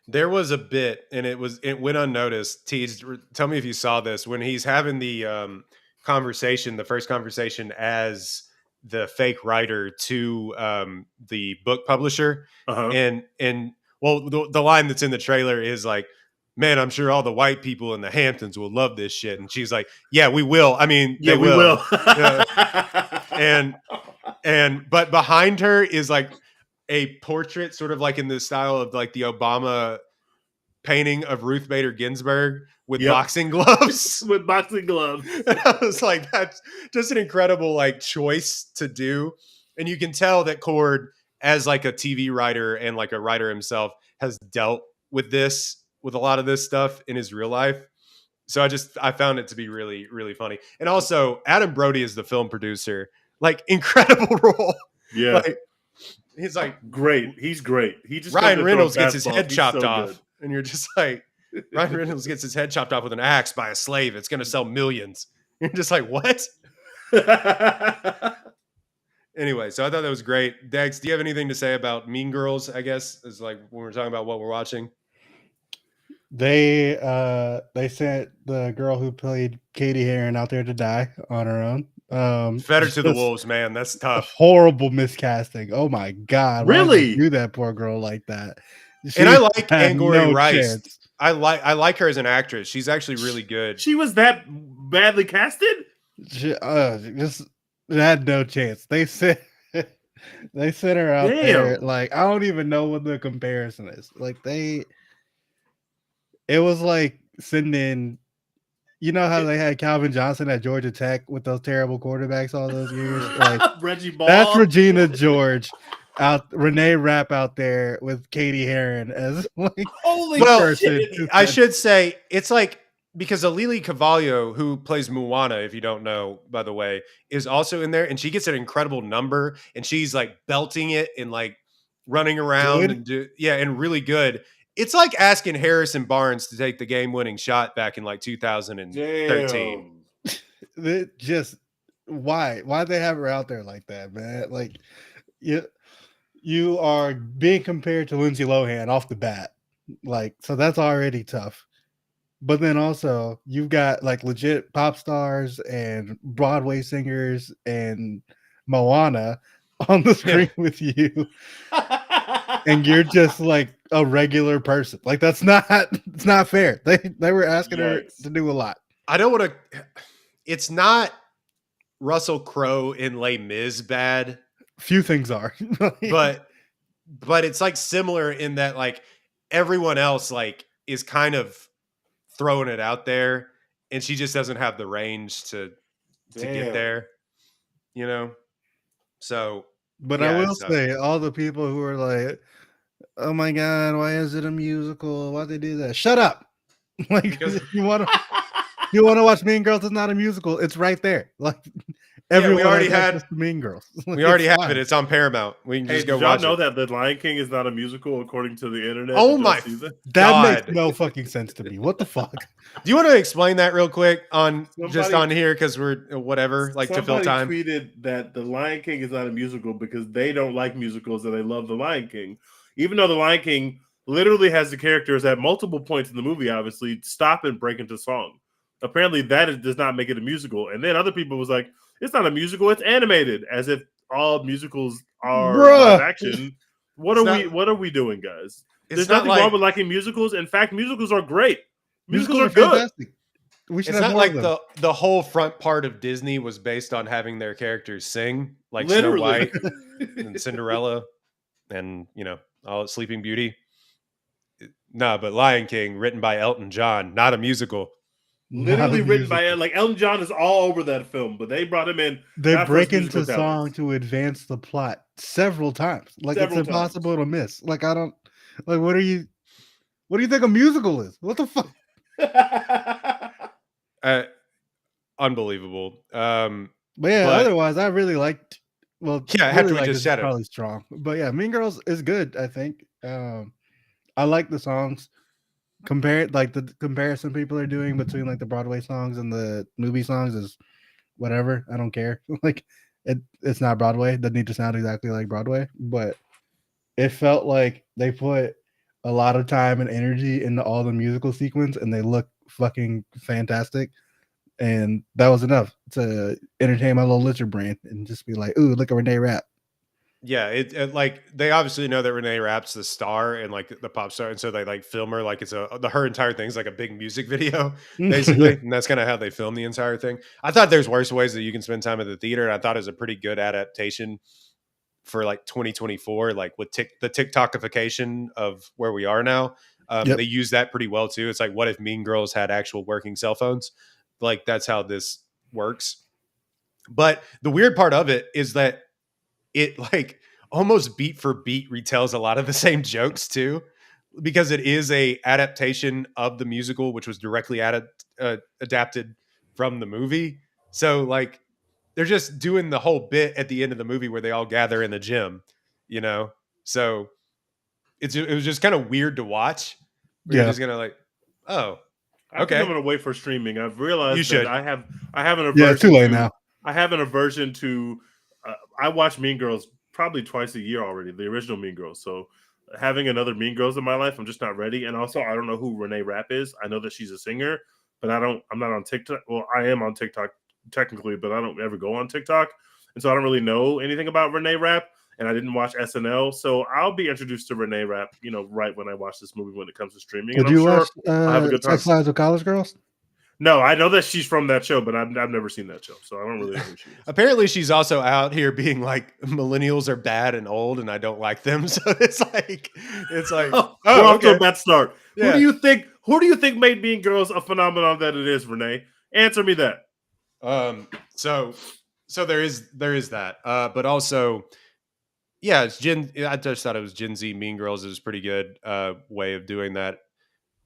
There was a bit, and it went unnoticed. Tease, tell me if you saw this when he's having the the first conversation as the fake writer to the book publisher, and well, the line that's in the trailer is like, "Man, I'm sure all the white people in the Hamptons will love this shit," and she's like, "Yeah, we will. I mean, yeah, we will." But behind her is like a portrait, sort of like in the style of like the Obama painting of Ruth Bader Ginsburg with boxing gloves. With boxing gloves. And I was like, that's just an incredible like choice to do. And you can tell that Cord, as like a TV writer and like a writer himself, has dealt with a lot of this stuff in his real life. So I found it to be really, really funny. And also Adam Brody is the film producer. Like, incredible role. Yeah. Like, he's like great. He's great. He just Ryan Reynolds gets his head chopped off. Good. And you're just like, Ryan Reynolds gets his head chopped off with an axe by a slave. It's going to sell millions. You're just like, what? Anyway, so I thought that was great. Dex, do you have anything to say about Mean Girls, I guess, is like when we're talking about what we're watching? They sent the girl who played Katie Heron out there to die on her own. Fed her to the wolves, man. That's tough. Horrible miscasting. Oh my God. Really? Do that poor girl like that. And I like Angourie Rice. Chance. I like her as an actress. She's actually really good. She was that badly casted? She just had no chance. They sent her out there. Like, I don't even know what the comparison is. Like, it was like sending, you know how they had Calvin Johnson at Georgia Tech with those terrible quarterbacks all those years? Like, Reggie Ball. That's Regina George Renee Rapp out there with Katie Heron as like holy person. I should say it's like, because Alili Carvalho, who plays Moana, if you don't know, by the way, is also in there, and she gets an incredible number, and she's like belting it and like running around and really good. It's like asking Harrison Barnes to take the game-winning shot back in like 2013. Just why they have her out there like that, man? Like, you are being compared to Lindsay Lohan off the bat, like, so that's already tough. But then also you've got like legit pop stars and Broadway singers and Moana on the screen with you. And you're just like a regular person. Like, it's not fair. They were asking her to do a lot. I don't want to, it's not Russell Crowe in Les Mis bad, Few things are. but it's like similar in that like everyone else like is kind of throwing it out there, and she just doesn't have the range to get Damn. there, you know. So, But yeah, I will it's tough. say, all the people who are like, "Oh my god, why is it a musical? Why they do that?" Shut up! Like, Because- if you want to watch Mean Girls, it's not a musical. It's right there. Like, everyone already has had- access to Mean Girls. Like, we already it's have fine. it. It's on Paramount. We can Hey, just did go y'all watch know it. that The Lion King is not a musical according to the internet? Oh Did y'all my see that? That God. makes no fucking sense to me. What the fuck? Do you want to explain that real quick on just Somebody- on here because we're whatever like to fill Somebody time? tweeted that The Lion King is not a musical because they don't like musicals and they love The Lion King, even though The Lion King literally has the characters at multiple points in the movie obviously stop and break into song. Apparently does not make it a musical. And then other people was like, it's not a musical, it's animated, as if all musicals are Bruh. live action. What It's are we doing, guys? It's There's not nothing like wrong with liking musicals. In fact, musicals are great. Musicals are Musicals good. fantastic. We should it's have not more like of them. the whole front part of Disney was based on having their characters sing, like Literally. Snow White and Cinderella, and all Sleeping Beauty. No, but Lion King, written by Elton John, not a musical. Literally Not a written by musical. like Elton John is all over that film, but they brought him in. They not for his break into musical song talents. to advance the plot several times. Like, Several it's impossible to miss. Like, I don't like. What do you think a musical is? What the fuck? Unbelievable. But yeah, But- otherwise, I really liked. Well, Yeah, really after we liked just is said it. probably strong. But yeah, Mean Girls is good. I think. I like the songs. The comparison people are doing between like the Broadway songs and the movie songs is whatever. I don't care. Like, it's not Broadway. It doesn't need to sound exactly like Broadway, but it felt like they put a lot of time and energy into all the musical sequence, and they look fucking fantastic. And that was enough to entertain my little lizard brain and just be like, "Ooh, look at Renee Rapp." Yeah, it like they obviously know that Renee Rapp's the star and like the pop star, and so they like film her like it's her entire thing's like a big music video basically, and that's kind of how they film the entire thing. I thought there's worse ways that you can spend time at the theater, and I thought it was a pretty good adaptation for like 2024, like with the TikTokification of where we are now. Yep. They use that pretty well too. It's like, what if Mean Girls had actual working cell phones? Like that's how this works. But the weird part of it is that it like almost beat for beat retells a lot of the same jokes too, because it is a adaptation of the musical, which was directly adapted from the movie. So like they're just doing the whole bit at the end of the movie where they all gather in the gym, So it was just kind of weird to watch. You're Yeah. just gonna like, oh, I think okay. I'm gonna wait for streaming. I've realized You should. that I have an aversion. Yeah, it's too late now. I have an aversion to. I watch Mean Girls probably twice a year already. The original Mean Girls. So having another Mean Girls in my life, I'm just not ready. And also, I don't know who Renee Rapp is. I know that she's a singer, but I'm not on TikTok. Well, I am on TikTok technically, but I don't ever go on TikTok, and so I don't really know anything about Renee Rapp. And I didn't watch SNL, so I'll be introduced to Renee Rapp, right when I watch this movie when it comes to streaming. Did And I'm you sure watch I'll have a good time. Sex Lives of College Girls? No, I know that she's from that show, but I've never seen that show, so I don't really know who she is. Apparently, she's also out here being like, millennials are bad and old, and I don't like them. So it's like, We're off to okay. a bad start. Yeah. Who do you think made Mean Girls a phenomenon that it is, Renee? Answer me that. So there is that, but also, yeah, it's I just thought it was Gen Z Mean Girls. It was a pretty good way of doing that.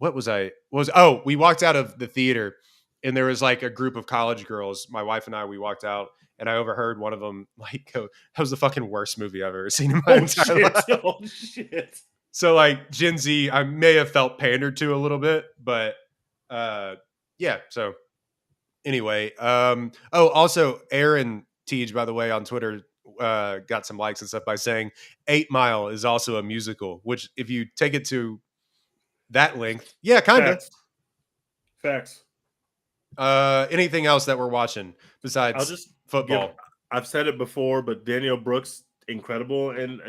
We walked out of the theater and there was like a group of college girls. My wife and I, we walked out and I overheard one of them like go, that was the fucking worst movie I've ever seen in my entire life. Oh shit. So like Gen Z, I may have felt pandered to a little bit, but yeah. So anyway, also Aaron Teej, by the way, on Twitter, got some likes and stuff by saying 8 Mile is also a musical, which if you take it to that length, yeah, kind of. Facts. Anything else that we're watching besides I'll just football? I've said it before, but Danielle Brooks, incredible and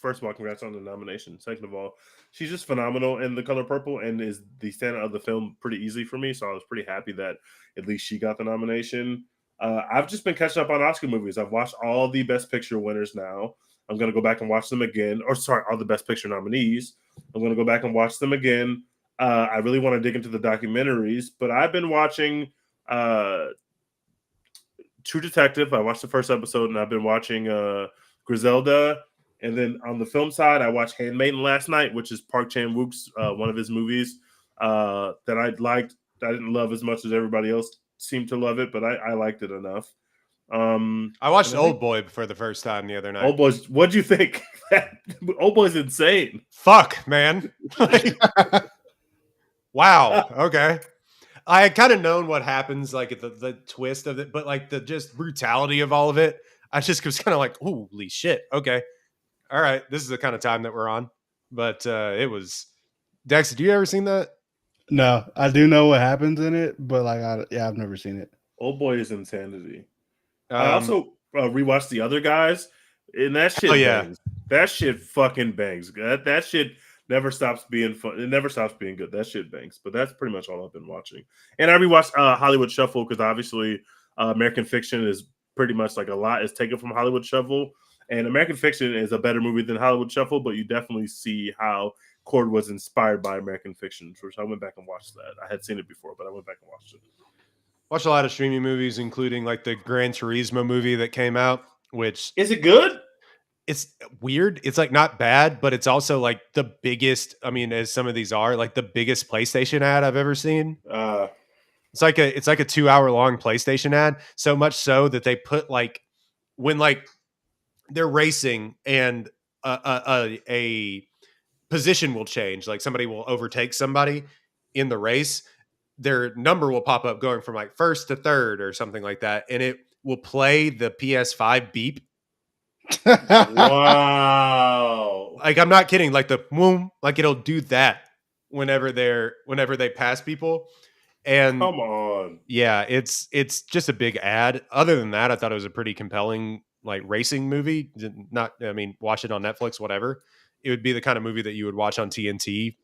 first of all, congrats on the nomination. Second of all, she's just phenomenal in The Color Purple and is the standout of the film pretty easily for me. So I was pretty happy that at least she got the nomination. I've just been catching up on Oscar movies. I've watched all the Best Picture winners now. I'm going to go back and watch them again. Or sorry, all the Best Picture nominees. I'm going to go back and watch them again. I really want to dig into the documentaries, but I've been watching True Detective. I watched the first episode, and I've been watching Griselda. And then on the film side, I watched Handmaiden last night, which is Park Chan-wook's one of his movies that I liked. I didn't love as much as everybody else seemed to love it, but I liked it enough. I watched Old Boy for the first time the other night. Old Boy's, what'd you think? Old Boy's insane. Fuck, man. Wow. Okay. I had kind of known what happens, like at the twist of it, but like the just brutality of all of it, I just was kind of like, holy shit. Okay. All right. This is the kind of time that we're on. But it was. Dex, did you ever seen that? No, I do know what happens in it, but like, I've never seen it. Old Boy is insanity. I also rewatched The Other Guys, and that shit bangs. That shit fucking bangs. That shit never stops being fun. It never stops being good. That shit bangs. But that's pretty much all I've been watching. And I rewatched Hollywood Shuffle because obviously American Fiction is pretty much like a lot is taken from Hollywood Shuffle. And American Fiction is a better movie than Hollywood Shuffle, but you definitely see how Cord was inspired by American Fiction, which I went back and watched that. I had seen it before, but I went back and watched it. Watched a lot of streaming movies, including like the Gran Turismo movie that came out, which... Is it good? It's weird. It's like not bad, but it's also like the biggest, I mean, as some of these are, like the biggest PlayStation ad I've ever seen. It's like a 2-hour long PlayStation ad. So much so that they put like when like they're racing and a position will change, like somebody will overtake somebody in the race, their number will pop up going from like first to third or something like that, and it will play the PS5 beep. Wow. Like I'm not kidding, like the boom, like it'll do that whenever they pass people. And come on. Yeah, it's just a big ad. Other than that, I thought it was a pretty compelling like racing movie. Watch it on Netflix, whatever. It would be the kind of movie that you would watch on TNT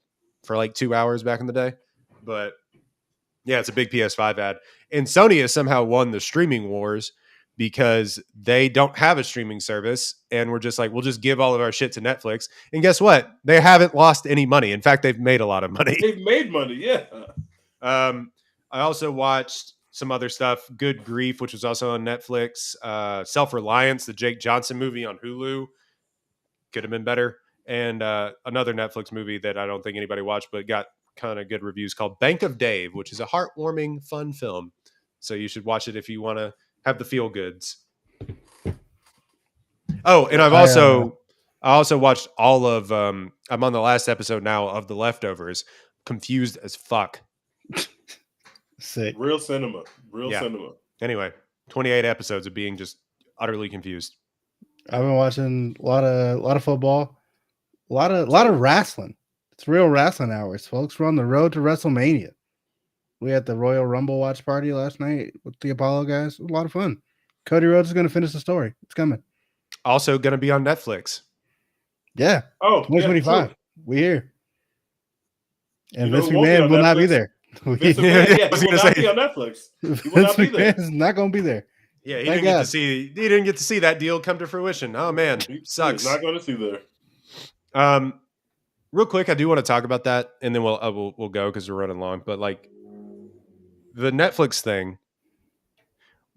for like 2 hours back in the day. But yeah, it's a big PS5 ad. And Sony has somehow won the streaming wars because they don't have a streaming service. And we're just like, we'll just give all of our shit to Netflix. And guess what? They haven't lost any money. In fact, they've made a lot of money. They've made money, yeah. I also watched some other stuff. Good Grief, which was also on Netflix. Self-Reliance, the Jake Johnson movie on Hulu. Could have been better. And another Netflix movie that I don't think anybody watched, but got kind of good reviews called Bank of Dave, which is a heartwarming, fun film. So you should watch it if you want to have the feel goods. Oh, and I also watched all of, I'm on the last episode now of The Leftovers. Confused as fuck. Sick. Real cinema. Anyway, 28 episodes of being just utterly confused. I've been watching a lot of football, a lot of wrestling. It's real wrestling hours, folks. We're on the road to WrestleMania. We had the Royal Rumble watch party last night with the Apollo guys. It was a lot of fun. Cody Rhodes is going to finish the story. It's coming. Also going to be on Netflix. Yeah. Oh, 2025. We here. And Vince McMahon will not be there. Vince McMahon, he will not be on Netflix. He will not be there. Vince McMahon is not going to be there. Yeah, he didn't get to see that deal come to fruition. Oh man, sucks. He's not going to see there. Real quick, I do want to talk about that, and then we'll go because we're running long. But like the Netflix thing,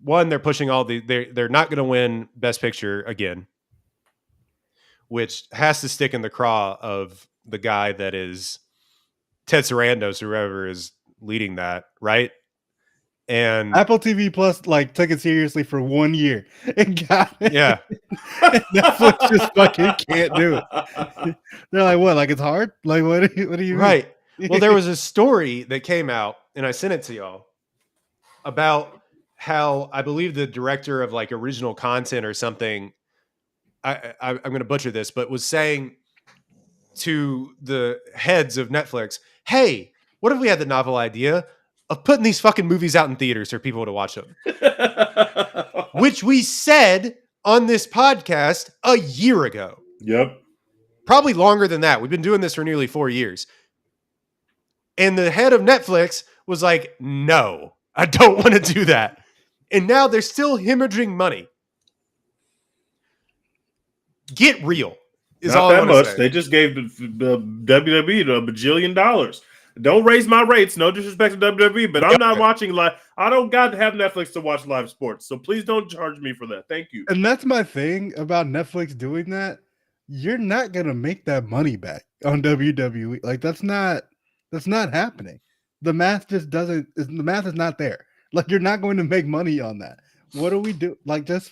one, they're pushing they're not going to win Best Picture again, which has to stick in the craw of the guy that is Ted Sarandos, whoever is leading that, right? And Apple TV Plus like took it seriously for 1 year and got it. Yeah. Netflix just fucking can't do it. They're like, what? Like it's hard? Like what do you right. Mean? Well, there was a story that came out, and I sent it to y'all about how I believe the director of like original content or something. I'm going to butcher this, but was saying to the heads of Netflix, "Hey, what if we had the novel idea of putting these fucking movies out in theaters for people to watch them?" Which we said on this podcast a year ago. Yep. probably longer than that. We've been doing this for nearly 4 years. And the head of Netflix was like, no, I don't want to do that. And now they're still hemorrhaging money. Get real is Not all I that want to much. say. They just gave the WWE a bajillion dollars. Don't raise my rates. No disrespect to WWE, but I'm not watching live. I don't got to have Netflix to watch live sports, so please don't charge me for that. Thank you. And that's my thing about Netflix doing that. You're not gonna make that money back on WWE. Like that's not happening. The math just doesn't. The math is not there. Like you're not going to make money on that. What do we do? Like just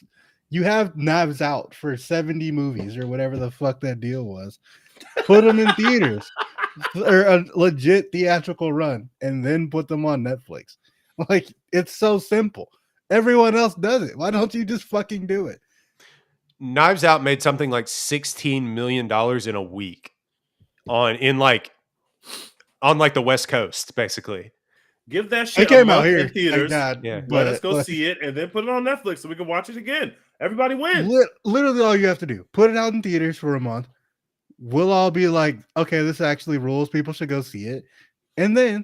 you have Knives Out for 70 movies or whatever the fuck that deal was. Put them in theaters or a legit theatrical run, and then put them on Netflix. Like it's so simple. Everyone else does it. Why don't you just fucking do it? Knives Out made something like $16 million in a week on the West Coast, basically. Give that It shit a came out month here, in theaters. thank God, Yeah. Let but us go see it, and then put it on Netflix so we can watch it again. Everybody wins. Literally, all you have to do: put it out in theaters for a month. We'll all be like, okay, this actually rules. People should go see it, and then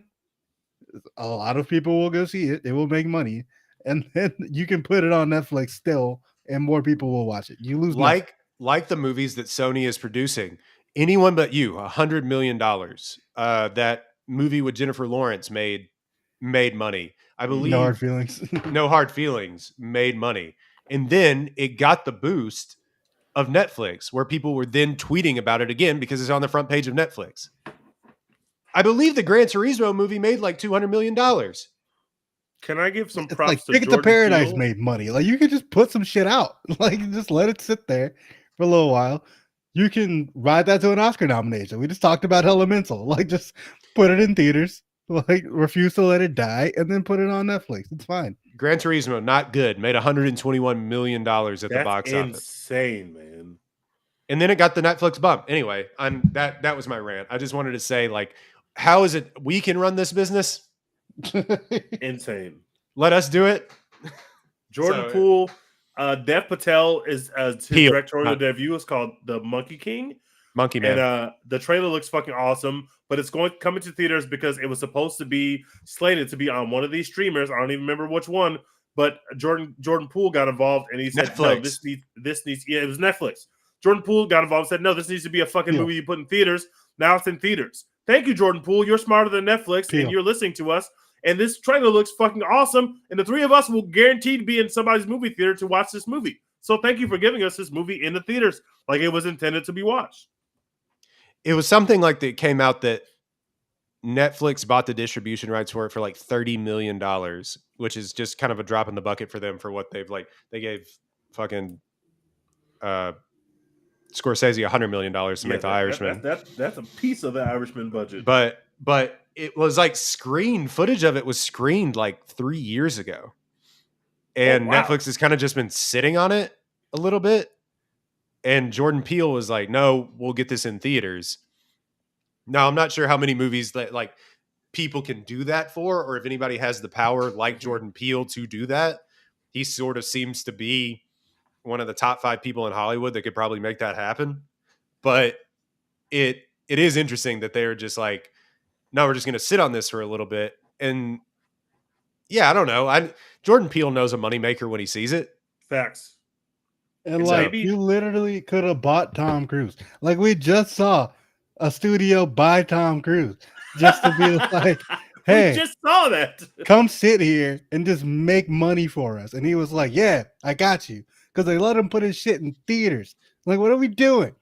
a lot of people will go see it. It will make money, and then you can put it on Netflix still, and more people will watch it. You lose nothing. Like the movies that Sony is producing. Anyone But You, $100 million. That movie with Jennifer Lawrence made money. I believe No hard feelings. No Hard Feelings made money. And then it got the boost of Netflix, where people were then tweeting about it again because it's on the front page of Netflix. I believe the Gran Turismo movie made like $200 million. Can I give some It's props like to Ticket to Jordan Paradise Peele? made money. Like you could just put some shit out. Like just let it sit there for a little while. You can ride that to an Oscar nomination. We just talked about Elemental. Like just put it in theaters. Like refuse to let it die, and then put it on Netflix. It's fine. Gran Turismo, not good. Made $121 million at the box office. Insane, man. And then it got the Netflix bump. Anyway, that was my rant. I just wanted to say, like, how is it we can run this business? Insane. Let us do it. Jordan Poole, Dev Patel is his Peele. directorial debut is called The Monkey King. Monkey Man. And the trailer looks fucking awesome, but it's coming to theaters because it was supposed to be slated to be on one of these streamers. I don't even remember which one, but Jordan Poole got involved and he said, Netflix. no, this needs, yeah, it was Netflix. Jordan Poole got involved and said, no, this needs to be a fucking movie you put in theaters. Now it's in theaters. Thank you, Jordan Poole. You're smarter than Netflix and you're listening to us. And this trailer looks fucking awesome. And the three of us will guarantee to be in somebody's movie theater to watch this movie. So thank you for giving us this movie in the theaters like it was intended to be watched. It was something like that came out that Netflix bought the distribution rights for it for like $30 million, which is just kind of a drop in the bucket for them for what they gave fucking Scorsese $100 million to make The Irishman. That's a piece of the Irishman budget. But it was like footage of it was screened like 3 years ago. And Netflix has kind of just been sitting on it a little bit. And Jordan Peele was like, no, we'll get this in theaters. Now, I'm not sure how many movies that like people can do that for, or if anybody has the power like Jordan Peele to do that. He sort of seems to be one of the top 5 people in Hollywood that could probably make that happen. But it is interesting that they're just like, no, we're just going to sit on this for a little bit. And yeah, I don't know. Jordan Peele knows a moneymaker when he sees it. Facts. And like you literally could have bought Tom Cruise. Like we just saw a studio buy Tom Cruise just to be like, hey, we just saw that. Come sit here and just make money for us. And he was like, yeah, I got you. Because they let him put his shit in theaters. Like, what are we doing?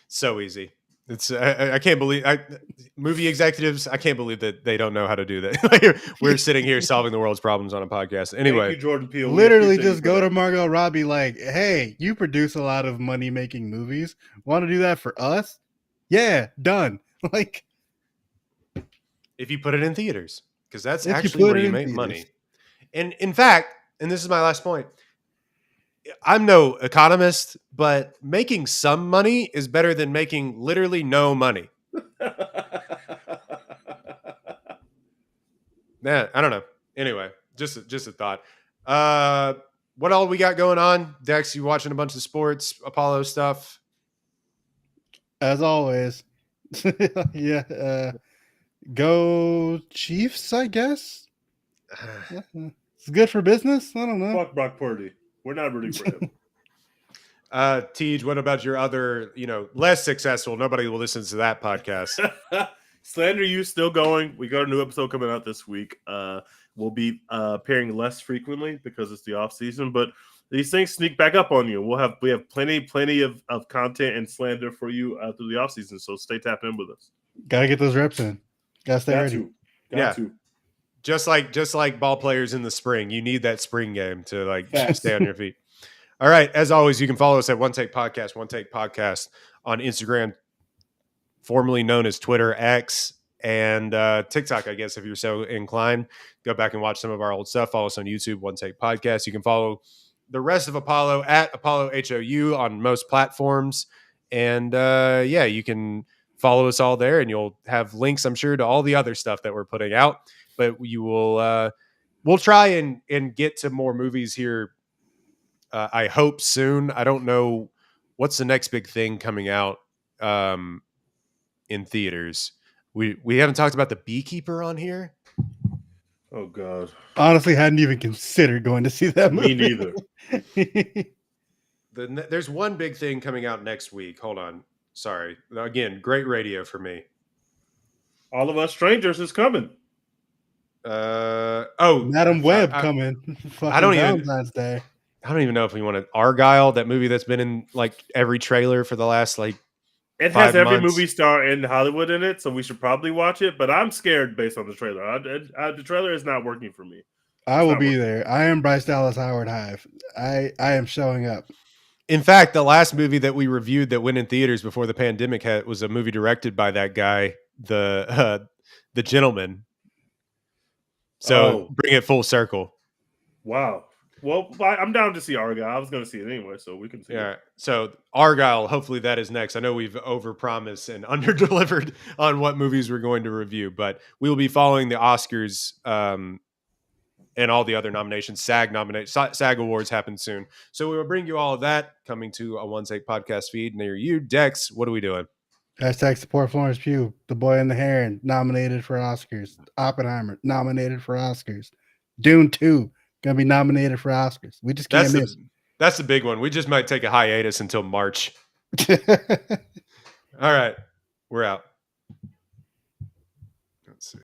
So easy. It's I can't believe movie executives. I can't believe that they don't know how to do that. We're sitting here solving the world's problems on a podcast. Anyway, thank you, Jordan Peele. Literally just go to Margot Robbie like, hey, you produce a lot of money making movies. Want to do that for us? Yeah, done. Like, if you put it in theaters, because that's actually where you make money. And in fact, and this is my last point, I'm no economist, but making some money is better than making literally no money. Yeah, I don't know. Anyway, just a thought. What all we got going on? Dex, you watching a bunch of sports, Apollo stuff? As always. Yeah. Go Chiefs, I guess. It's good for business. I don't know. Fuck Brock Purdy. We're not rooting for him. Tej, what about your other, less successful? Nobody will listen to that podcast. Slander You still going. We got a new episode coming out this week. We'll be appearing less frequently because it's the off season, but these things sneak back up on you. We have plenty of content and slander for you through the off season. So stay tapped in with us. Gotta get those reps in. Gotta stay ready. Got to. Just like ball players in the spring, you need that spring game to stay on your feet. All right. As always, you can follow us at One Take Podcast on Instagram, formerly known as Twitter, X, and TikTok, I guess, if you're so inclined. Go back and watch some of our old stuff. Follow us on YouTube, One Take Podcast. You can follow the rest of Apollo at Apollo HOU on most platforms. And you can follow us all there, and you'll have links, I'm sure, to all the other stuff that we're putting out. But you will, we'll try and get to more movies here. I hope soon. I don't know what's the next big thing coming out in theaters. We haven't talked about The Beekeeper on here. Oh God! Honestly, hadn't even considered going to see that movie. Me neither. There's one big thing coming out next week. Hold on. Sorry. Again, great radio for me. All of Us Strangers is coming. Madam Web coming. I don't even. Valentine's Day. I don't even know if we want to. Argyle, that movie that's been in every trailer for the last It has every movie star in Hollywood in it, so we should probably watch it. But I'm scared based on the trailer. The trailer is not working for me. I will be there. I am Bryce Dallas Howard Hive. I am showing up. In fact, the last movie that we reviewed that went in theaters before the pandemic was a movie directed by that guy, the Gentleman. So bring it full circle. Wow. Well, I'm down to see Argyle. I was going to see it anyway, so we can see it. So Argyle, hopefully that is next. I know we've overpromised and underdelivered on what movies we're going to review, but we will be following the Oscars and all the other nominations. SAG Awards happen soon. So we will bring you all of that coming to a One Take Podcast feed near you. Dex, what are we doing? Hashtag support Florence Pugh, The Boy and the Heron, nominated for Oscars. Oppenheimer, nominated for Oscars. Dune 2, going to be nominated for Oscars. We just can't miss. That's the big one. We just might take a hiatus until March. All right. We're out.